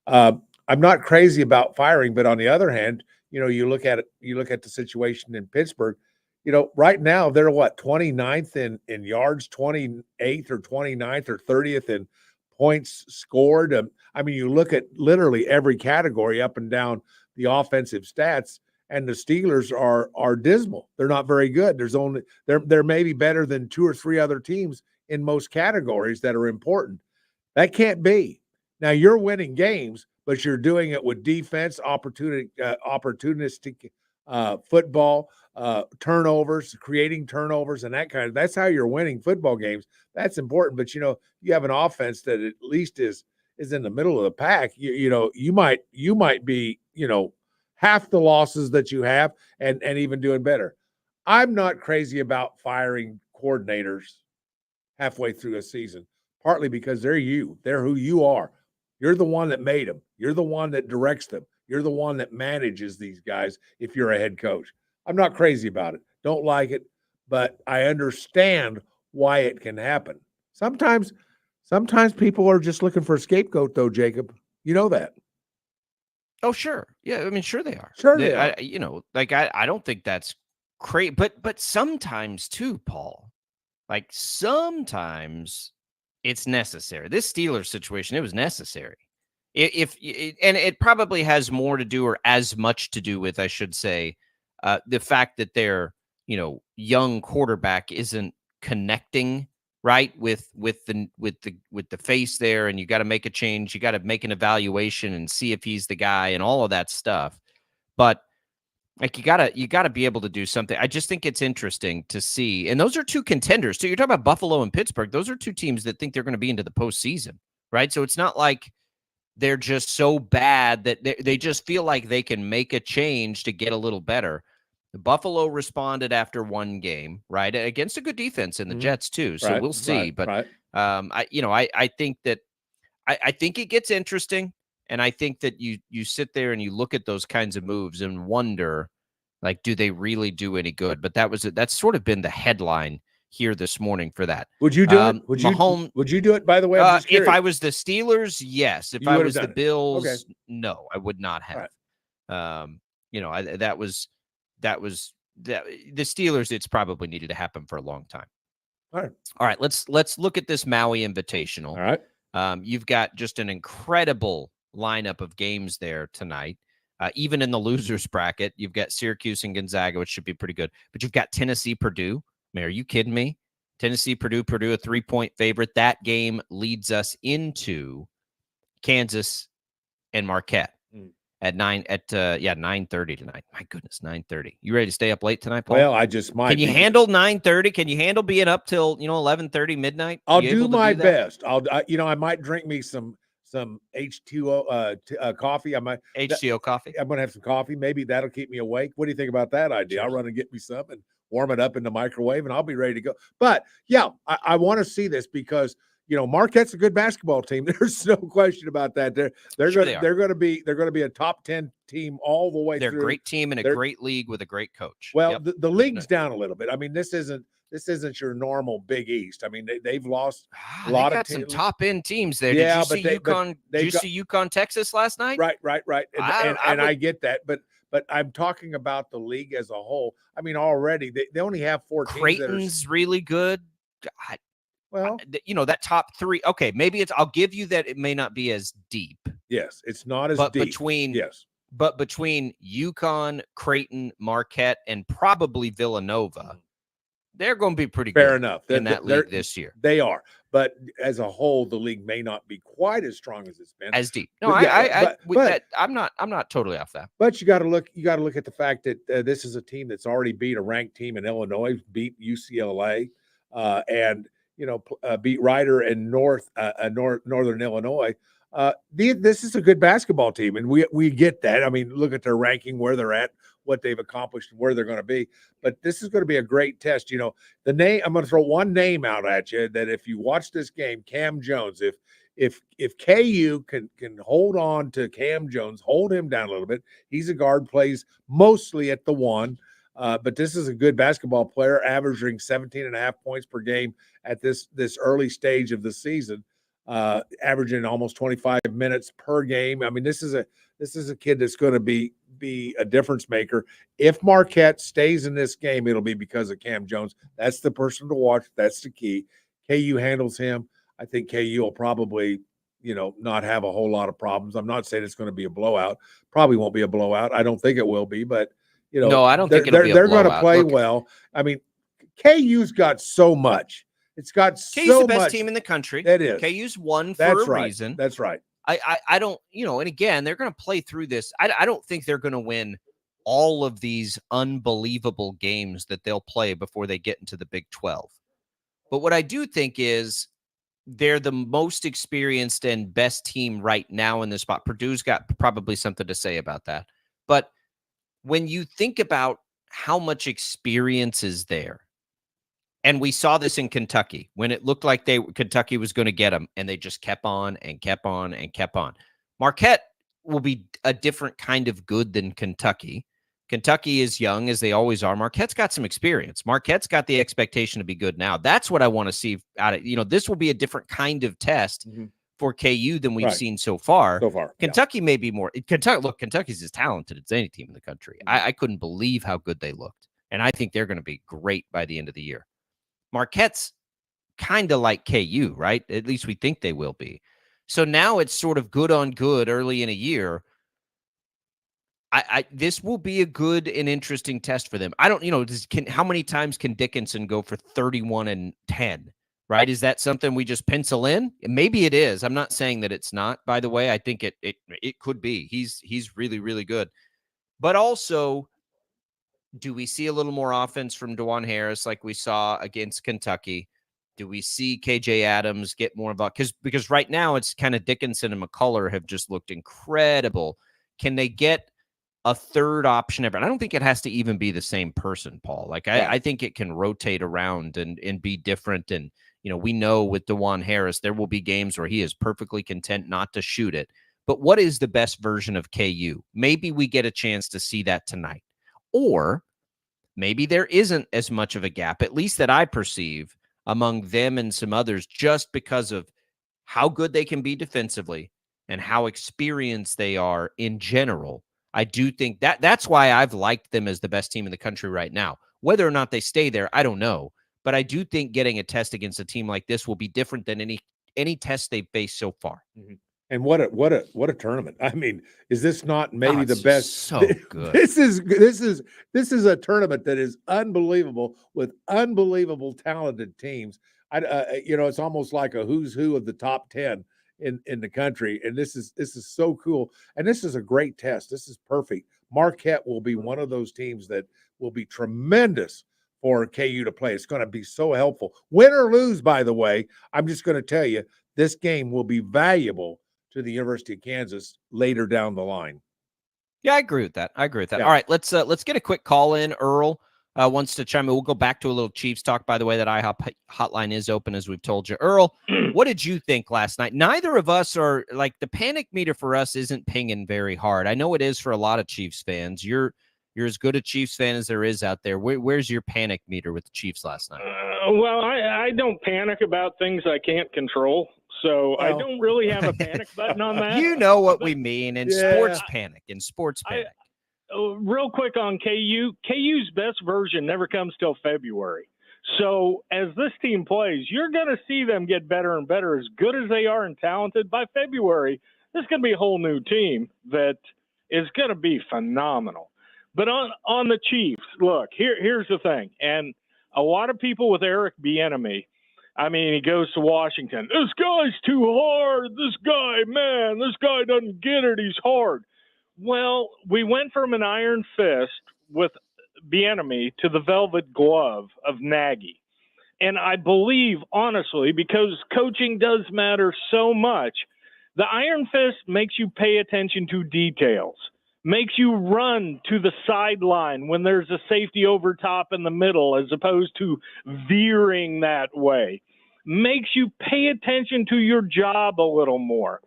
C: I'm not crazy about firing, but on the other hand, you look at the situation in Pittsburgh, right now they're 29th in yards, 28th or 29th or 30th in points scored. You look at literally every category up and down the offensive stats, and the Steelers are dismal. They're not very good. They're maybe better than two or three other teams in most categories that are important. That can't be. Now you're winning games, but you're doing it with defense, opportunistic football, turnovers, creating turnovers, and that's how you're winning football games. That's important. But you have an offense that at least is in the middle of the pack. You might be half the losses that you have and even doing better. I'm not crazy about firing coordinators halfway through a season, partly because they're who you are. You're the one that made them. You're the one that directs them. You're the one that manages these guys if you're a head coach. I'm not crazy about it. Don't like it, but I understand why it can happen. Sometimes people are just looking for a scapegoat, though, Jacob. You know that.
B: Oh, sure. Yeah, sure they are.
C: Sure they are.
B: I don't think that's crazy, but sometimes too, Paul, sometimes it's necessary. This Steelers situation, it was necessary. And it probably has more to do, or as much to do with, I should say, the fact that their young quarterback isn't connecting right with the face there, and you got to make a change. You got to make an evaluation and see if he's the guy and all of that stuff. But you gotta be able to do something. I just think it's interesting to see. And those are two contenders. So you're talking about Buffalo and Pittsburgh. Those are two teams that think they're going to be into the postseason, right? So it's not like they're just so bad that they just feel like they can make a change to get a little better. Buffalo responded after one game, right, against a good defense in the Jets too. So we'll see. But I think that I think it gets interesting. And I think that you sit there and you look at those kinds of moves and wonder, do they really do any good? But that's sort of been the headline here this morning for that.
C: Would you do it? Would you do it, by the way?
B: If I was the Steelers, yes. If I was the Bills, no, I would not have. Right. That was the Steelers. It's probably needed to happen for a long time. All right. Let's look at this Maui Invitational.
C: All right.
B: You've got just an incredible lineup of games there tonight. Even in the losers bracket, you've got Syracuse and Gonzaga, which should be pretty good. But you've got Tennessee, Purdue. Man, are you kidding me? Tennessee, Purdue, a 3-point favorite. That game leads us into Kansas and Marquette at 9:30 tonight. My goodness, 9:30. You ready to stay up late tonight, Paul?
C: Well, I just might.
B: Can you handle 9:30? Can you handle being up till 11:30 midnight?
C: I'll do my best. I might drink me some H2O coffee. I might
B: HCO coffee.
C: I'm gonna have some coffee. Maybe that'll keep me awake. What do you think about that idea? I'll run and get me some and warm it up in the microwave, and I'll be ready to go. But yeah, I want to see this because Marquette's a good basketball team. There's no question about that. They're going to be a top 10 team all the way
B: through.
C: They're
B: a great team in a great league with a great coach.
C: Well, yep. the league's down a little bit. I mean, this isn't your normal Big East. I mean, they've lost a lot of
B: some top end teams there.
C: Yeah,
B: did you see UConn, Texas last night?
C: Right. And I get that, but I'm talking about the league as a whole. I mean, already they only have 4 teams.
B: Creighton's really good. That top 3. Okay, maybe I'll give you that it may not be as deep.
C: Yes, it's not as deep.
B: But between UConn, Creighton, Marquette, and probably Villanova, they're going to be pretty
C: fair
B: good
C: enough
B: in that league this year.
C: They are, but as a whole, the league may not be quite as strong as it's been.
B: As deep. No, I'm not totally off that.
C: But you got to look at the fact that this is a team that's already beat a ranked team in Illinois, beat UCLA, and beat Rider and Northern Illinois. This is a good basketball team, and we get that. I mean, look at their ranking, where they're at, what they've accomplished, and where they're going to be. But this is going to be a great test. The name, I'm going to throw one name out at you that if you watch this game, Cam Jones, if KU can hold on to Cam Jones, hold him down a little bit. He's a guard, plays mostly at the 1. But this is a good basketball player, averaging 17.5 points per game at this early stage of the season, averaging almost 25 minutes per game. I mean, this is a kid that's going to be a difference maker. If Marquette stays in this game, it'll be because of Cam Jones. That's the person to watch. That's the key. KU handles him. I think KU will probably, not have a whole lot of problems. I'm not saying it's going to be a blowout. Probably won't be a blowout. I don't think it will be, but
B: no, I don't think it'll be a
C: they're
B: blowout.
C: going to play well. I mean, KU's got so much. It's got
B: KU's
C: so
B: the best
C: much.
B: team in the country.
C: That is.
B: KU's won for a reason.
C: That's right.
B: I don't, and again, they're going to play through this. I don't think they're going to win all of these unbelievable games that they'll play before they get into the Big 12. But what I do think is they're the most experienced and best team right now in this spot. Purdue's got probably something to say about that. But when you think about how much experience is there, and we saw this in Kentucky when it looked like Kentucky was going to get them, and they just kept on and kept on and kept on. Marquette will be a different kind of good than Kentucky. Kentucky is young, as they always are. Marquette's got some experience. Marquette's got the expectation to be good now. That's what I want to see out of this will be a different kind of test for KU than we've seen so far. Kentucky may be more. Kentucky's as talented as any team in the country. I couldn't believe how good they looked, and I think they're going to be great by the end of the year. Marquette's kind of like KU, right? At least we think they will be. So now it's sort of good on good early in a year. This will be a good and interesting test for them. I don't, how many times can Dickinson go for 31 and 10, right? Is that something we just pencil in? Maybe it is. I'm not saying that it's not, by the way. I think it could be. He's really, really good. But also, do we see a little more offense from DeJuan Harris like we saw against Kentucky? Do we see KJ Adams get more involved? Because right now it's kind of Dickinson and McCullough have just looked incredible. Can they get a third option ever? And I don't think it has to even be the same person, Paul. I think it can rotate around and be different. And, we know with DeJuan Harris, there will be games where he is perfectly content not to shoot it. But what is the best version of KU? Maybe we get a chance to see that tonight. Or maybe there isn't as much of a gap, at least that I perceive, among them and some others, just because of how good they can be defensively and how experienced they are in general. I do think that's why I've liked them as the best team in the country right now. Whether or not they stay there, I don't know. But I do think getting a test against a team like this will be different than any test they've faced so far.
C: And what a tournament. I mean, is this not maybe the
B: it's
C: best?
B: so good.
C: This is a tournament that is unbelievable with unbelievable talented teams. It's almost like a who's who of the top 10 in the country. And this is so cool. And this is a great test. This is perfect. Marquette will be one of those teams that will be tremendous for KU to play. It's going to be so helpful. Win or lose, by the way, I'm just going to tell you, this game will be valuable to the University of Kansas later down the line.
B: Yeah, I agree with that.
C: Yeah.
B: All right, let's get a quick call in. Earl wants to chime in. We'll go back to a little Chiefs talk, by the way. That IHOP hotline is open, as we've told you. Earl, what did you think last night? Neither of us are, like, the panic meter for us isn't pinging very hard. I know it is for a lot of Chiefs fans. You're as good a Chiefs fan as there is out there. Where's your panic meter with the Chiefs last night?
G: Well, I don't panic about things I can't control. So I don't really have a panic button on that.
B: You know what we mean in sports panic.
G: Real quick on KU. KU's best version never comes till February. So as this team plays, you're going to see them get better and better. As good as they are and talented, by February, this is going to be a whole new team that is going to be phenomenal. But on the Chiefs, look, here's the thing. And a lot of people with Eric Bieniemy, I mean, he goes to Washington. This guy's too hard. This guy doesn't get it. He's hard. Well, we went from an iron fist with Bieniemy to the velvet glove of Nagy. And I believe, honestly, because coaching does matter so much, the iron fist makes you pay attention to details, makes you run to the sideline when there's a safety over top in the middle as opposed to veering that way, makes you pay attention to your job a little more.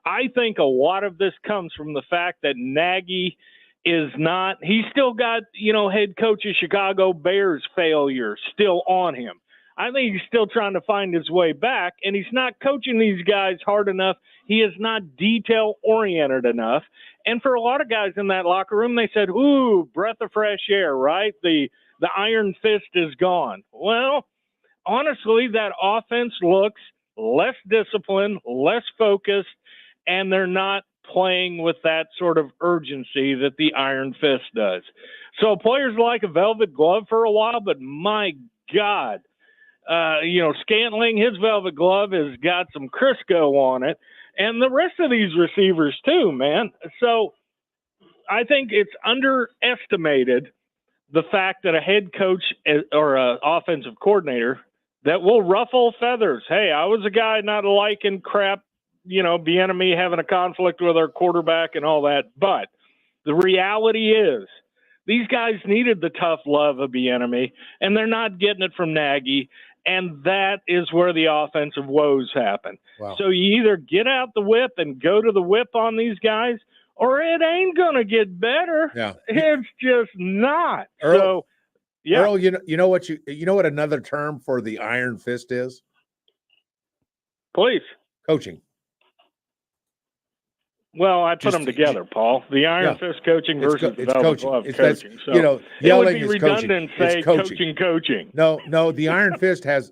G: I think a lot of this comes from the fact that Nagy is not – he's still got, head coach of Chicago Bears failure still on him. I think he's still trying to find his way back, and he's not coaching these guys hard enough. He is not detail-oriented enough. And for a lot of guys in that locker room, they said, ooh, breath of fresh air, right? The iron fist is gone. Well, honestly, that offense looks less disciplined, less focused, and they're not playing with that sort of urgency that the iron fist does. So players like a velvet glove for a while, but my God, Scantling, his velvet glove has got some Crisco on it, and the rest of these receivers too, man. So I think it's underestimated the fact that a head coach or an offensive coordinator that will ruffle feathers. Hey, I was a guy not liking crap, Bieniemy having a conflict with our quarterback and all that. But the reality is these guys needed the tough love of Bieniemy, and they're not getting it from Nagy. And that is where the offensive woes happen. Wow. So you either get out the whip and go to the whip on these guys, or it ain't going to get better. Yeah. It's just not.
C: Earl, you know what another term for the iron fist is?
G: Please.
C: Coaching.
G: Well, I put them together, Paul. The iron fist coaching versus the velvet glove coaching. So
C: yelling
G: it would be redundant to say coaching.
C: No, the iron fist has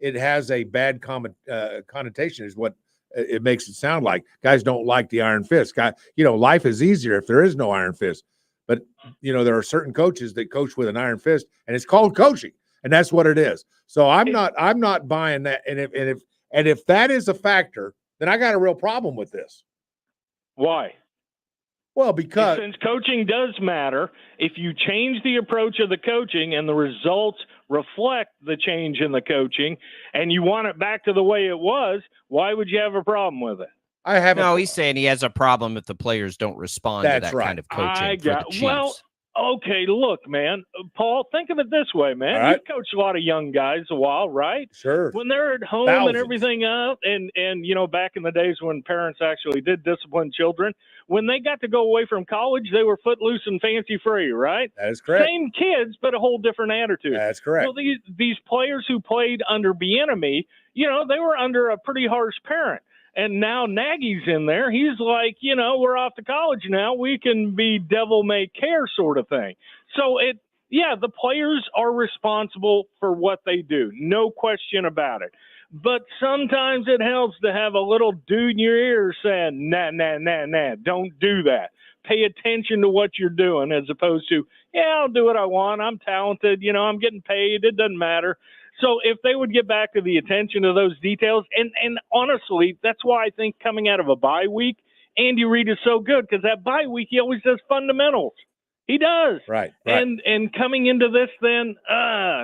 C: a bad connotation is what it makes it sound like. Guys don't like the iron fist. Life is easier if there is no iron fist. But, there are certain coaches that coach with an iron fist, and it's called coaching, and that's what it is. So I'm not buying that. And if that is a factor, then I got a real problem with this.
G: Why?
C: Well, because
G: since coaching does matter, if you change the approach of the coaching and the results reflect the change in the coaching and you want it back to the way it was, why would you have a problem with it?
B: He's saying he has a problem if the players don't respond to that kind of coaching for the Chiefs.
G: Well, okay, look, man. Paul, think of it this way, man.
C: Right.
G: You've coached a lot of young guys a while, right?
C: Sure.
G: When they're at home and everything out, and back in the days when parents actually did discipline children, when they got to go away from college, they were footloose and fancy-free, right?
C: That is correct.
G: Same kids, but a whole different attitude.
C: That's correct.
G: Well, these players who played under Bieniemy, they were under a pretty harsh parent. And now Nagy's in there. He's like, we're off to college now. We can be devil may care sort of thing. So the players are responsible for what they do. No question about it. But sometimes it helps to have a little dude in your ear saying, nah, don't do that. Pay attention to what you're doing as opposed to, yeah, I'll do what I want. I'm talented. I'm getting paid. It doesn't matter. So if they would get back to the attention to those details, and honestly, that's why I think coming out of a bye week, Andy Reid is so good, because that bye week, he always does fundamentals. He does.
C: Right.
G: And coming into this, then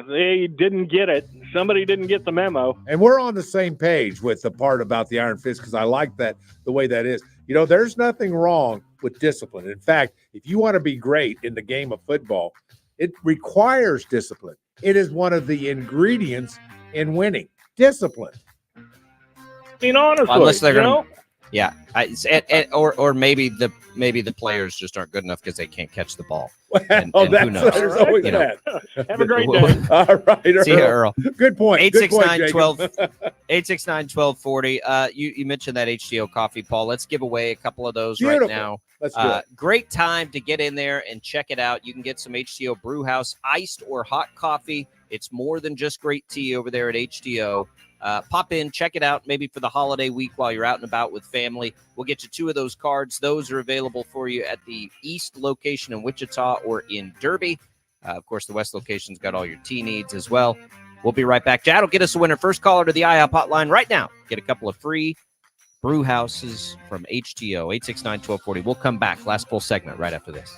G: they didn't get it. Somebody didn't get the memo.
C: And we're on the same page with the part about the Iron Fist, because I like that, the way that is. There's nothing wrong with discipline. In fact, if you want to be great in the game of football, it requires discipline. It is one of the ingredients in winning. Discipline.
G: I mean, honestly,
B: unless they're going to, yeah, or maybe the players just aren't good enough because they can't catch the ball. And who knows?
C: There's always that.
G: Have a great day.
C: All right, Earl.
B: See you, Earl.
C: Good point.
B: 869-1240. You mentioned that HTO coffee, Paul. Let's give away a couple of those right now.
C: Let's do it.
B: Great time to get in there and check it out. You can get some HTO Brewhouse iced or hot coffee. It's more than just great tea over there at HTO. Pop in, check it out, maybe for the holiday week while you're out and about with family. We'll get you 2 of those cards. Those are available for you at the East location in Wichita or in Derby. Of course, the West location's got all your tea needs as well. We'll be right back. Chad will get us a winner. First caller to the IHOP hotline right now. Get a couple of free brew houses from HTO, 869-1240. We'll come back. Last full segment right after this.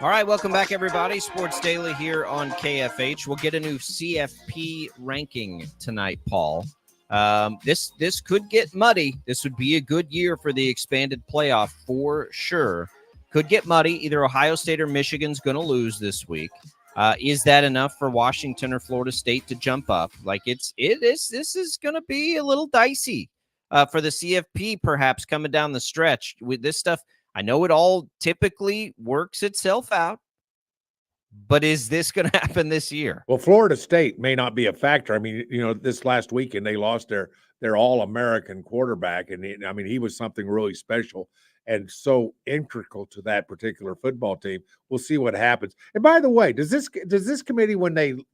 B: All right, welcome back, everybody. Sports Daily here on KFH. We'll get a new CFP ranking tonight, Paul. This could get muddy. This would be a good year for the expanded playoff for sure. Could get muddy. Either Ohio State or Michigan's going to lose this week. Is that enough for Washington or Florida State to jump up? This is going to be a little dicey for the CFP, perhaps coming down the stretch with this stuff. I know it all typically works itself out, but is this going to happen this year?
C: Well, Florida State may not be a factor. I mean, this last weekend they lost their All-American quarterback, and he was something really special and so integral to that particular football team. We'll see what happens. And by the way, does this committee,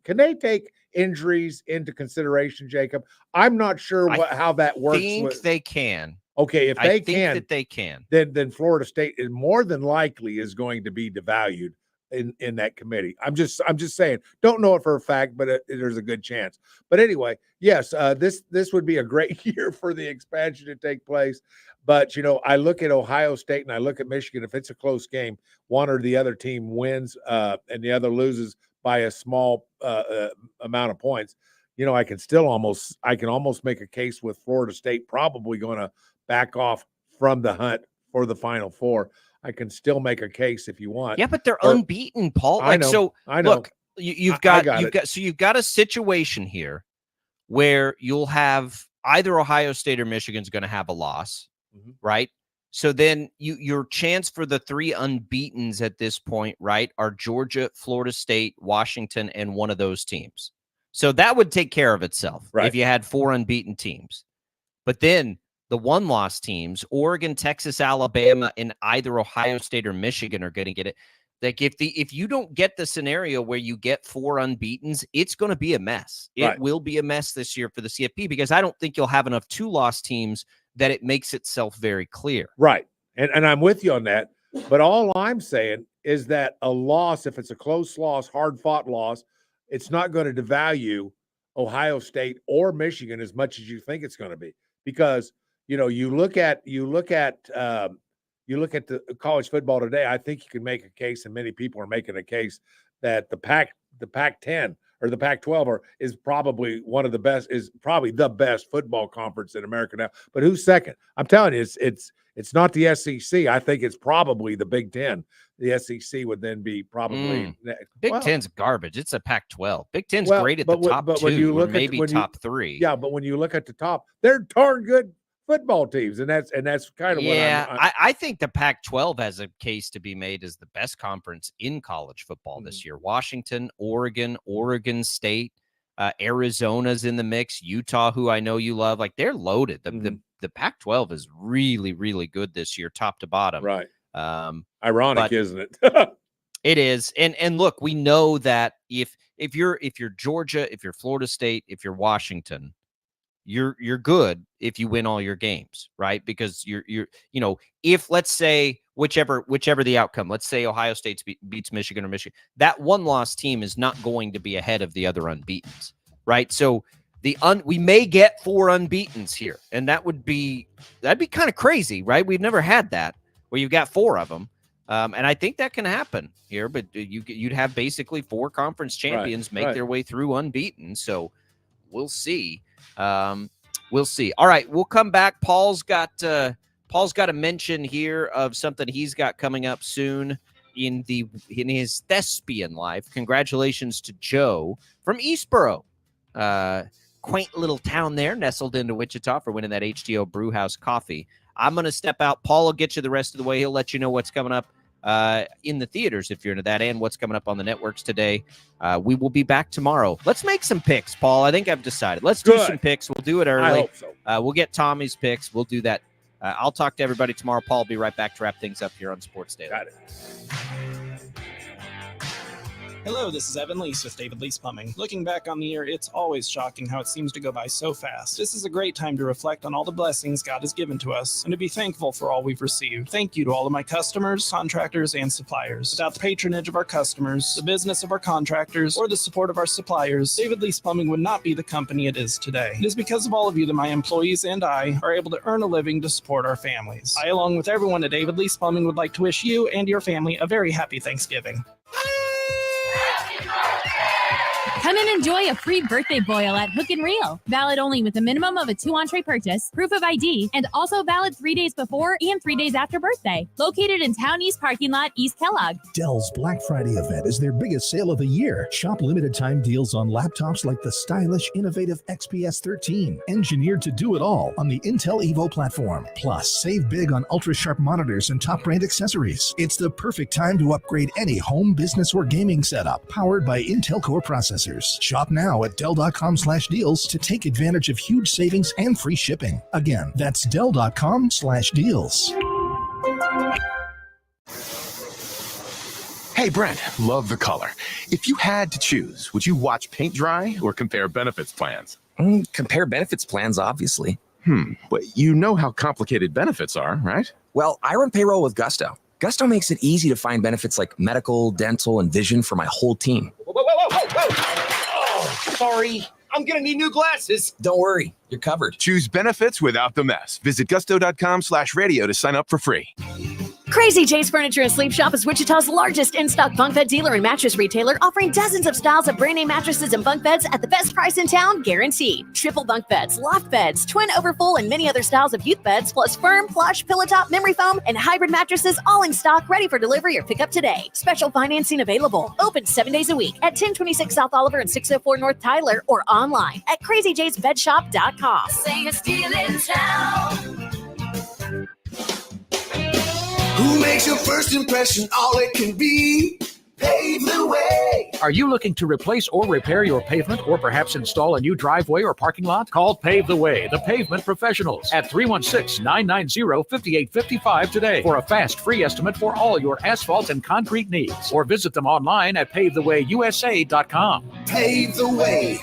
C: can they take injuries into consideration, Jacob? I'm not sure how that works.
B: I think they can.
C: Okay, if they
B: think that they can,
C: then Florida State is more than likely is going to be devalued in that committee. I'm just saying. Don't know it for a fact, but there's a good chance. But anyway, yes, this would be a great year for the expansion to take place. But I look at Ohio State and I look at Michigan. If it's a close game, one or the other team wins and the other loses by a small amount of points, I can almost make a case with Florida State probably going to back off from the hunt for the Final Four. I can still make a case if you want.
B: Yeah, but they're unbeaten, Paul.
C: I know.
B: Look, you've got a situation here where you'll have either Ohio State or Michigan's going to have a loss, right? So then your chance for the three unbeatens at this point, right, are Georgia, Florida State, Washington, and one of those teams. So that would take care of itself if you had four unbeaten teams. But then the one-loss teams, Oregon, Texas, Alabama, and either Ohio State or Michigan are going to get it. Like if you don't get the scenario where you get four unbeatens, it's going to be a mess. It will be a mess this year for the CFP because I don't think you'll have enough two-loss teams that it makes itself very clear.
C: Right, and I'm with you on that. But all I'm saying is that a loss, if it's a close loss, hard-fought loss, it's not going to devalue Ohio State or Michigan as much as you think it's going to be because you look at the college football today. I think you can make a case, and many people are making a case that the Pac-10 or the Pac-12 is probably one of the best, is probably the best football conference in America now. But who's second? I'm telling you, it's not the SEC. I think it's probably the Big Ten. The SEC would then be probably
B: Big Ten's garbage. It's a Pac-12. Big Ten's great at the top two, when you look maybe top three.
C: Yeah, but when you look at the top, they're darn good football teams, and that's kind of what
B: I think the Pac-12 has a case to be made as the best conference in college football this year. Washington, Oregon State, Arizona's in the mix. Utah, who I know you love, they're loaded. The Pac-12 is really, really good this year, top to bottom.
C: Right. Ironic, isn't it?
B: It is. And look, we know that if you're Georgia, if you're Florida State, if you're Washington, you're good if you win all your games, right? Because if let's say whichever the outcome, let's say Ohio State beats Michigan or Michigan, that one-loss team is not going to be ahead of the other unbeatens, right? So we may get four unbeatens here, and that'd be kind of crazy, right? We've never had that where you've got four of them, and I think that can happen here. But you'd have basically four conference champions make their way through unbeaten. So we'll see. We'll see. All right, we'll come back. Paul's got a mention here of something he's got coming up soon in his thespian life. Congratulations to Joe from Eastboro. Quaint little town there, nestled into Wichita, for winning that HTO Brewhouse coffee. I'm going to step out. Paul will get you the rest of the way. He'll let you know what's coming up in the theaters if you're into that, and what's coming up on the networks today. We will be back tomorrow. Let's make some picks, Paul. I think I've decided. Let's do some picks. We'll do it early.
C: I hope so.
B: We'll get Tommy's picks. We'll do that. I'll talk to everybody tomorrow. Paul will be right back to wrap things up here on Sports Daily.
C: Got it.
H: Hello, this is Evan Lease with David Lease Plumbing. Looking back on the year, it's always shocking how it seems to go by so fast. This is a great time to reflect on all the blessings God has given to us and to be thankful for all we've received. Thank you to all of my customers, contractors, and suppliers. Without the patronage of our customers, the business of our contractors, or the support of our suppliers, David Lease Plumbing would not be the company it is today. It is because of all of you that my employees and I are able to earn a living to support our families. I, along with everyone at David Lease Plumbing, would like to wish you and your family a very happy Thanksgiving.
I: Come and enjoy a free birthday boil at Hook and Reel. Valid only with a minimum of a 2 entree purchase, proof of ID, and also valid 3 days before and 3 days after birthday. Located in Town East Parking Lot, East Kellogg.
J: Dell's Black Friday event is their biggest sale of the year. Shop limited time deals on laptops like the stylish, innovative XPS 13, engineered to do it all on the Intel Evo platform. Plus, save big on ultra-sharp monitors and top brand accessories. It's the perfect time to upgrade any home, business, or gaming setup powered by Intel Core processors. Shop now at Dell.com/deals to take advantage of huge savings and free shipping. Again, that's Dell.com/deals.
K: Hey, Brent, love the color. If you had to choose, would you watch paint dry or compare benefits plans?
L: Compare benefits plans, obviously.
K: But you know how complicated benefits are, right?
L: Well, I run payroll with Gusto. Gusto makes it easy to find benefits like medical, dental, and vision for my whole team.
B: Whoa. Oh, sorry. I'm going to need new glasses.
L: Don't worry. You're covered.
K: Choose benefits without the mess. Visit gusto.com/radio to sign up for free.
M: Crazy J's Furniture and Sleep Shop is Wichita's largest in-stock bunk bed dealer and mattress retailer, offering dozens of styles of brand name mattresses and bunk beds at the best price in town, guaranteed. Triple bunk beds, loft beds, twin overfull, and many other styles of youth beds, plus firm, plush, pillow top, memory foam, and hybrid mattresses, all in stock, ready for delivery or pickup today. Special financing available. Open 7 days a week at 1026 South Oliver and 604 North Tyler, or online at crazyjsbedshop.com.
N: Say a steal in town. Who makes your first impression all it can be? Pave the way.
O: Are you looking to replace or repair your pavement or perhaps install a new driveway or parking lot? Call Pave the Way, the pavement professionals at 316-990-5855 today for a fast free estimate for all your asphalt and concrete needs. Or visit them online at pavethewayusa.com.
N: Pave the way.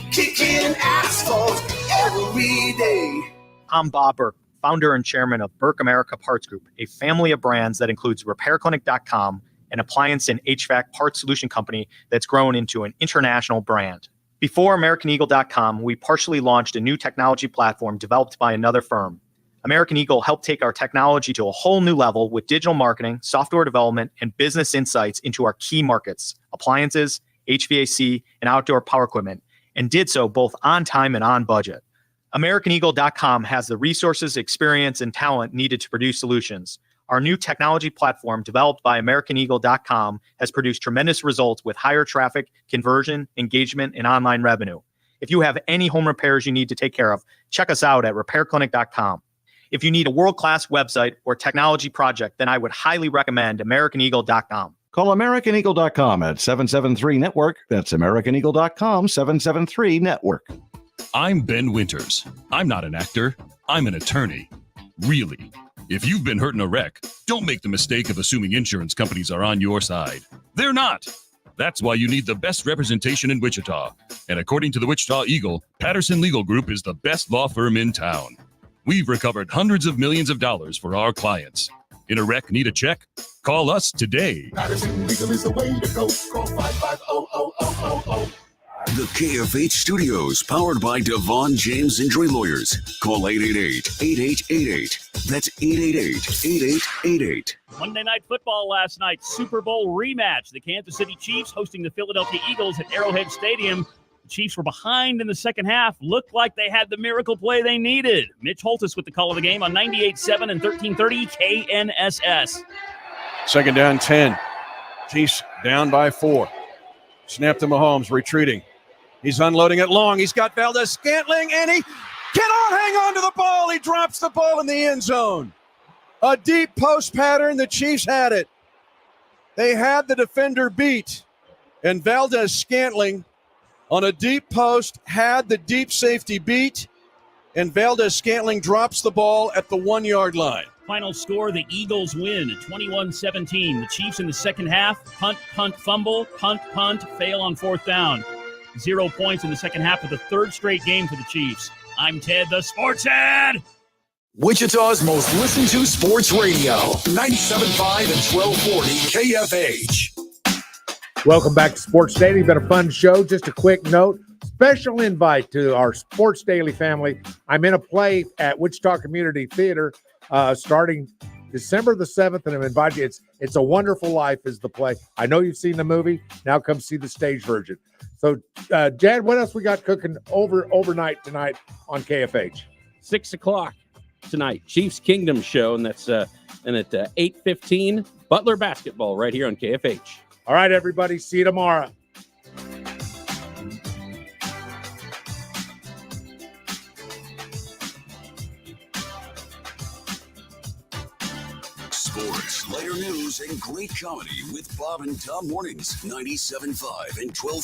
N: Kicking asphalt every day.
P: I'm Bob Burke, founder and chairman of Burke America Parts Group, a family of brands that includes RepairClinic.com, an appliance and HVAC parts solution company that's grown into an international brand. Before AmericanEagle.com, we partially launched a new technology platform developed by another firm. American Eagle helped take our technology to a whole new level with digital marketing, software development, and business insights into our key markets, appliances, HVAC, and outdoor power equipment, and did so both on time and on budget. AmericanEagle.com has the resources, experience, and talent needed to produce solutions. Our new technology platform, developed by AmericanEagle.com, has produced tremendous results with higher traffic, conversion, engagement, and online revenue. If you have any home repairs you need to take care of, check us out at RepairClinic.com. If you need a world-class website or technology project, then I would highly recommend AmericanEagle.com.
Q: Call AmericanEagle.com at 773-NETWORK. That's AmericanEagle.com, 773-NETWORK.
R: I'm Ben Winters. I'm not an actor. I'm an attorney. Really. If you've been hurt in a wreck, don't make the mistake of assuming insurance companies are on your side. They're not. That's why you need the best representation in Wichita. And according to the Wichita Eagle, Patterson Legal Group is the best law firm in town. We've recovered hundreds of millions of dollars for our clients. In a wreck, need a check? Call us today.
N: Patterson Legal is the way to go. Call 550-0000.
A: The KFH Studios, powered by Devon James Injury Lawyers. Call 888-8888. That's 888-8888.
E: Monday Night Football last night, Super Bowl rematch. The Kansas City Chiefs hosting the Philadelphia Eagles at Arrowhead Stadium. The Chiefs were behind in the second half. Looked like they had the miracle play they needed. Mitch Holtis with the call of the game on 98.7 and 1330 KNSS.
S: Second down 10. Chiefs down by 4. Snap to Mahomes, retreating. He's unloading it long. He's got Valdez-Scantling, and he cannot hang on to the ball. He drops the ball in the end zone. A deep post pattern. The Chiefs had it. They had the defender beat. And Valdez-Scantling on a deep post had the deep safety beat. And Valdez-Scantling drops the ball at the 1 yard line.
E: Final score, the Eagles win 21-17. The Chiefs in the second half, punt, fumble, punt, fail on fourth down. 0 points in the second half of the third straight game for the Chiefs. I'm Ted, the Sports Head.
D: Wichita's most listened to sports radio, 97.5 and 1240 KFH.
C: Welcome back to Sports Daily. Been a fun show. Just a quick note. Special invite to our Sports Daily family. I'm in a play at Wichita Community Theater starting December the 7th, and I'm inviting you. It's A Wonderful Life is the play. I know you've seen the movie. Now come see the stage version. So, Jad, what else we got cooking overnight tonight on KFH?
T: 6 o'clock tonight, Chiefs Kingdom show, and that's at 8:15, Butler basketball right here on KFH.
C: All right, everybody. See you tomorrow.
A: Sports, lighter news, and great comedy with Bob and Tom Mornings, 97.5 and 1240.